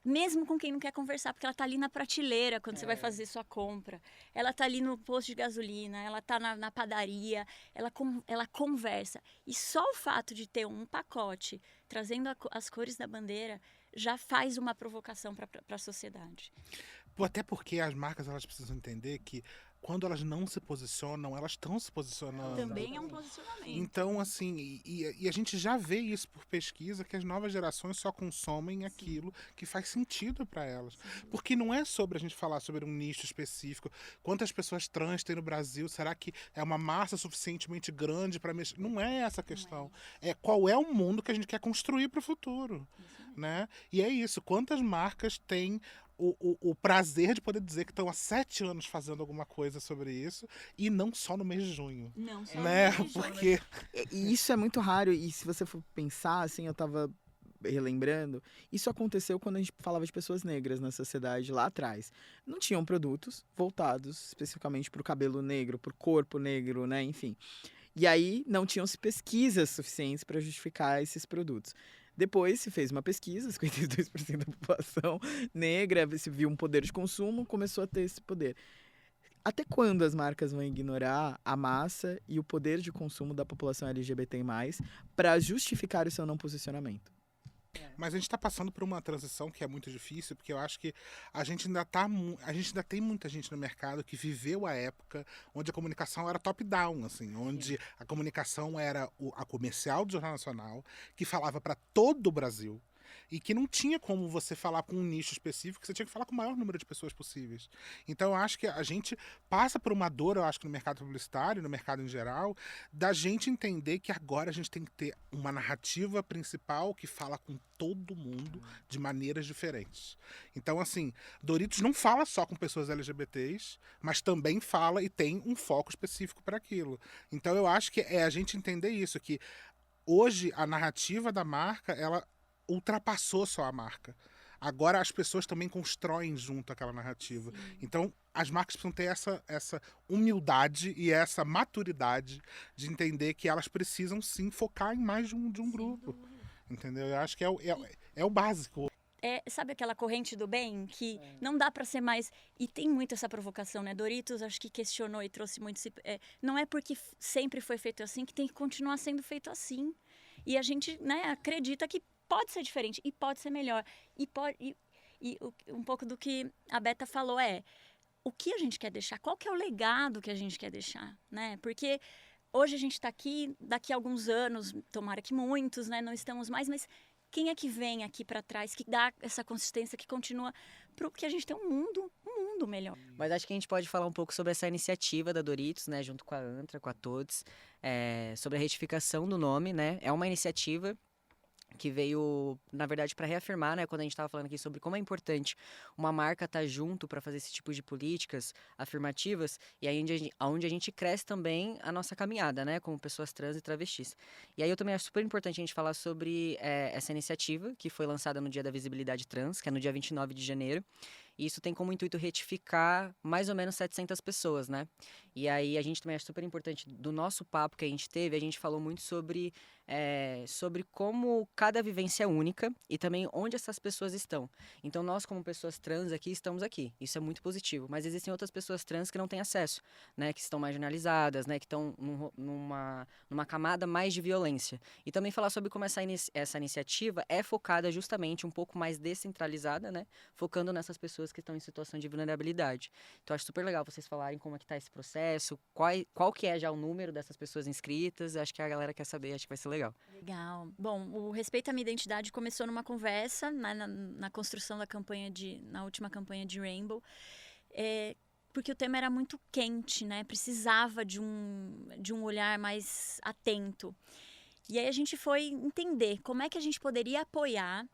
mesmo com quem não quer conversar, porque ela está ali na prateleira quando você vai fazer sua compra. Ela está ali no posto de gasolina, ela está na padaria, ela conversa. E só o fato de ter um pacote trazendo as cores da bandeira já faz uma provocação para a sociedade. Até porque as marcas elas precisam entender que quando elas não se posicionam, elas estão se posicionando. Também é um posicionamento. Então, assim, e a gente já vê isso por pesquisa, que as novas gerações só consomem aquilo que faz sentido para elas. Porque não é sobre a gente falar sobre um nicho específico. Quantas pessoas trans tem no Brasil? Será que é uma massa suficientemente grande para mexer? Não é essa a questão. É qual é o mundo que a gente quer construir para o futuro. Né? E é isso. Quantas marcas têm o prazer de poder dizer que estão há 7 anos fazendo alguma coisa sobre isso e não só no mês de junho. Não só né? no mês de junho. Porque E isso é muito raro, e se você for pensar, assim, eu tava relembrando, isso aconteceu quando a gente falava de pessoas negras na sociedade lá atrás. Não tinham produtos voltados especificamente para o cabelo negro, para o corpo negro, né? Enfim. E aí não tinham-se pesquisas suficientes para justificar esses produtos. Depois se fez uma pesquisa, 52% da população negra, se viu um poder de consumo, começou a ter esse poder. Até quando as marcas vão ignorar a massa e o poder de consumo da população LGBT+, para justificar o seu não posicionamento? Mas a gente está passando por uma transição que é muito difícil, porque eu acho que a gente ainda tem muita gente no mercado que viveu a época onde a comunicação era top-down, assim, onde a comunicação era a comercial do Jornal Nacional, que falava para todo o Brasil. e que não tinha como você falar com um nicho específico, você tinha que falar com o maior número de pessoas possíveis. Então eu acho que a gente passa por uma dor, eu acho que no mercado publicitário, no mercado em geral, da gente entender que agora a gente tem que ter uma narrativa principal que fala com todo mundo de maneiras diferentes. Então, assim, Doritos não fala só com pessoas LGBTs, mas também fala e tem um foco específico para aquilo. Então eu acho que é a gente entender isso, que hoje a narrativa da marca, ela ultrapassou só a marca. Agora as pessoas também constroem junto aquela narrativa. Sim. Então as marcas precisam ter essa humildade e essa maturidade de entender que elas precisam sim focar em mais de um grupo. Entendeu? Eu acho que é o básico. Sabe aquela corrente do bem que não dá para ser mais. E tem muito essa provocação, né? Doritos acho que questionou e trouxe muito. Não é porque sempre foi feito assim que tem que continuar sendo feito assim. E a gente, né, acredita que pode ser diferente e pode ser melhor. Um pouco do que a Beta falou o que a gente quer deixar, qual que é o legado que a gente quer deixar, né? Porque hoje a gente está aqui, daqui a alguns anos, tomara que muitos, né, não estamos mais, mas quem é que vem aqui para trás, que dá essa consistência, que continua, porque a gente tem um mundo melhor. Mas acho que a gente pode falar um pouco sobre essa iniciativa da Doritos, né, junto com a Antra, com a Todes, sobre a retificação do nome, né? É uma iniciativa que veio, na verdade, para reafirmar, né, quando a gente estava falando aqui sobre como é importante uma marca estar junto para fazer esse tipo de políticas afirmativas, e aí onde a gente cresce também a nossa caminhada, né, como pessoas trans e travestis. E aí eu também acho super importante a gente falar sobre essa iniciativa, que foi lançada no Dia da Visibilidade Trans, que é no dia 29 de janeiro, e isso tem como intuito retificar mais ou menos 700 pessoas, né? E aí a gente também acha super importante, do nosso papo que a gente teve, a gente falou muito sobre como cada vivência é única e também onde essas pessoas estão. Então nós, como pessoas trans aqui, estamos aqui. Isso é muito positivo. Mas existem outras pessoas trans que não têm acesso, né? Que estão marginalizadas, né? Que estão numa camada mais de violência. E também falar sobre como essa iniciativa é focada justamente um pouco mais descentralizada, né? Focando nessas pessoas que estão em situação de vulnerabilidade. Então acho super legal vocês falarem como é que tá esse processo, qual que é já o número dessas pessoas inscritas. Acho que a galera quer saber, acho que vai ser legal. Legal. Bom, o Respeito à Minha Identidade começou numa conversa, na construção da campanha na última campanha de Rainbow, porque o tema era muito quente, né? Precisava de um olhar mais atento. E aí a gente foi entender como é que a gente poderia apoiar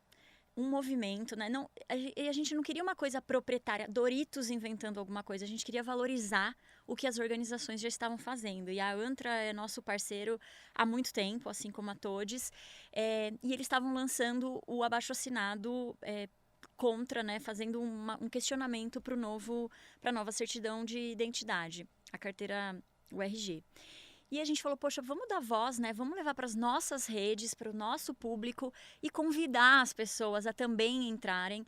um movimento, né? A gente não queria uma coisa proprietária, Doritos inventando alguma coisa, a gente queria valorizar o que as organizações já estavam fazendo. E a Antra é nosso parceiro há muito tempo, assim como a Todes, e eles estavam lançando o abaixo-assinado contra, né? Fazendo um questionamento para a nova certidão de identidade, a carteira URG. E a gente falou, poxa, vamos dar voz, né? Vamos levar para as nossas redes, para o nosso público e convidar as pessoas a também entrarem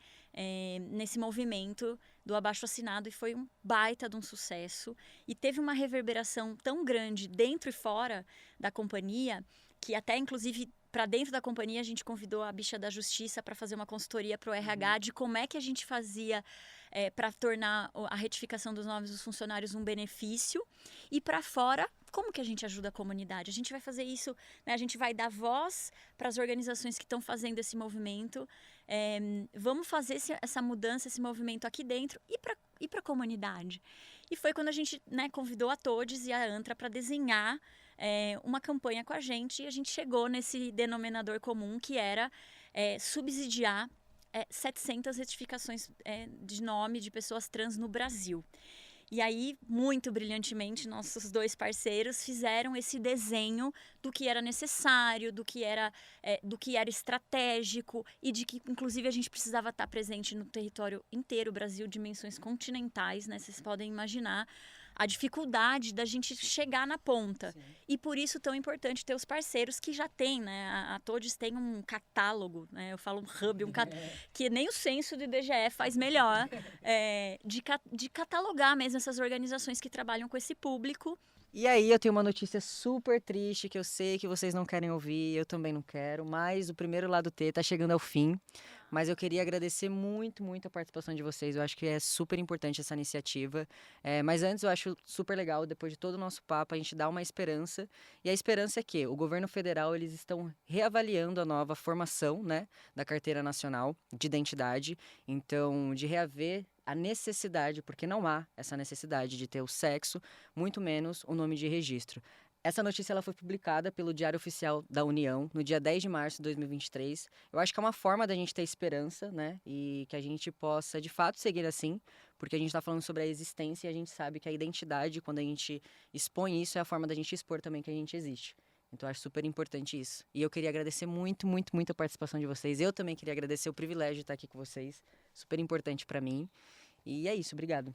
nesse movimento do abaixo-assinado. E foi um baita de um sucesso. E teve uma reverberação tão grande dentro e fora da companhia, que até, inclusive, para dentro da companhia, a gente convidou a Bicha da Justiça para fazer uma consultoria para o RH de como é que a gente fazia para tornar a retificação dos nomes dos funcionários um benefício. E para fora, como que a gente ajuda a comunidade? A gente vai fazer isso, né? A gente vai dar voz para as organizações que estão fazendo esse movimento. Vamos fazer essa mudança, esse movimento aqui dentro e para a comunidade. E foi quando a gente, né, convidou a Todes e a Antra para desenhar uma campanha com a gente, e a gente chegou nesse denominador comum que era subsidiar 700 retificações de nome de pessoas trans no Brasil. E aí, muito brilhantemente, nossos dois parceiros fizeram esse desenho do que era necessário, do que era estratégico e de que, inclusive, a gente precisava estar presente no território inteiro, Brasil, dimensões continentais, né? Vocês podem imaginar a dificuldade da gente chegar na ponta. Sim. E por isso tão importante ter os parceiros que já têm, né? A Todes tem um catálogo, né? Eu falo um hub, que nem o censo do IBGE faz melhor, de catalogar mesmo essas organizações que trabalham com esse público. E aí eu tenho uma notícia super triste que eu sei que vocês não querem ouvir, eu também não quero, mas o primeiro lado T tá chegando ao fim. Mas eu queria agradecer muito, muito a participação de vocês. Eu acho que é super importante essa iniciativa. Mas antes, eu acho super legal, depois de todo o nosso papo, a gente dar uma esperança. E a esperança é que o governo federal, eles estão reavaliando a nova formação, né, da Carteira Nacional de Identidade. Então, de reaver a necessidade, porque não há essa necessidade de ter o sexo, muito menos o nome de registro. Essa notícia ela foi publicada pelo Diário Oficial da União no dia 10 de março de 2023. Eu acho que é uma forma da gente ter esperança, né? E que a gente possa, de fato, seguir assim, porque a gente está falando sobre a existência e a gente sabe que a identidade, quando a gente expõe isso, é a forma da gente expor também que a gente existe. Então, eu acho super importante isso. E eu queria agradecer muito, muito, muito a participação de vocês. Eu também queria agradecer o privilégio de estar aqui com vocês. Super importante para mim. E é isso, obrigado.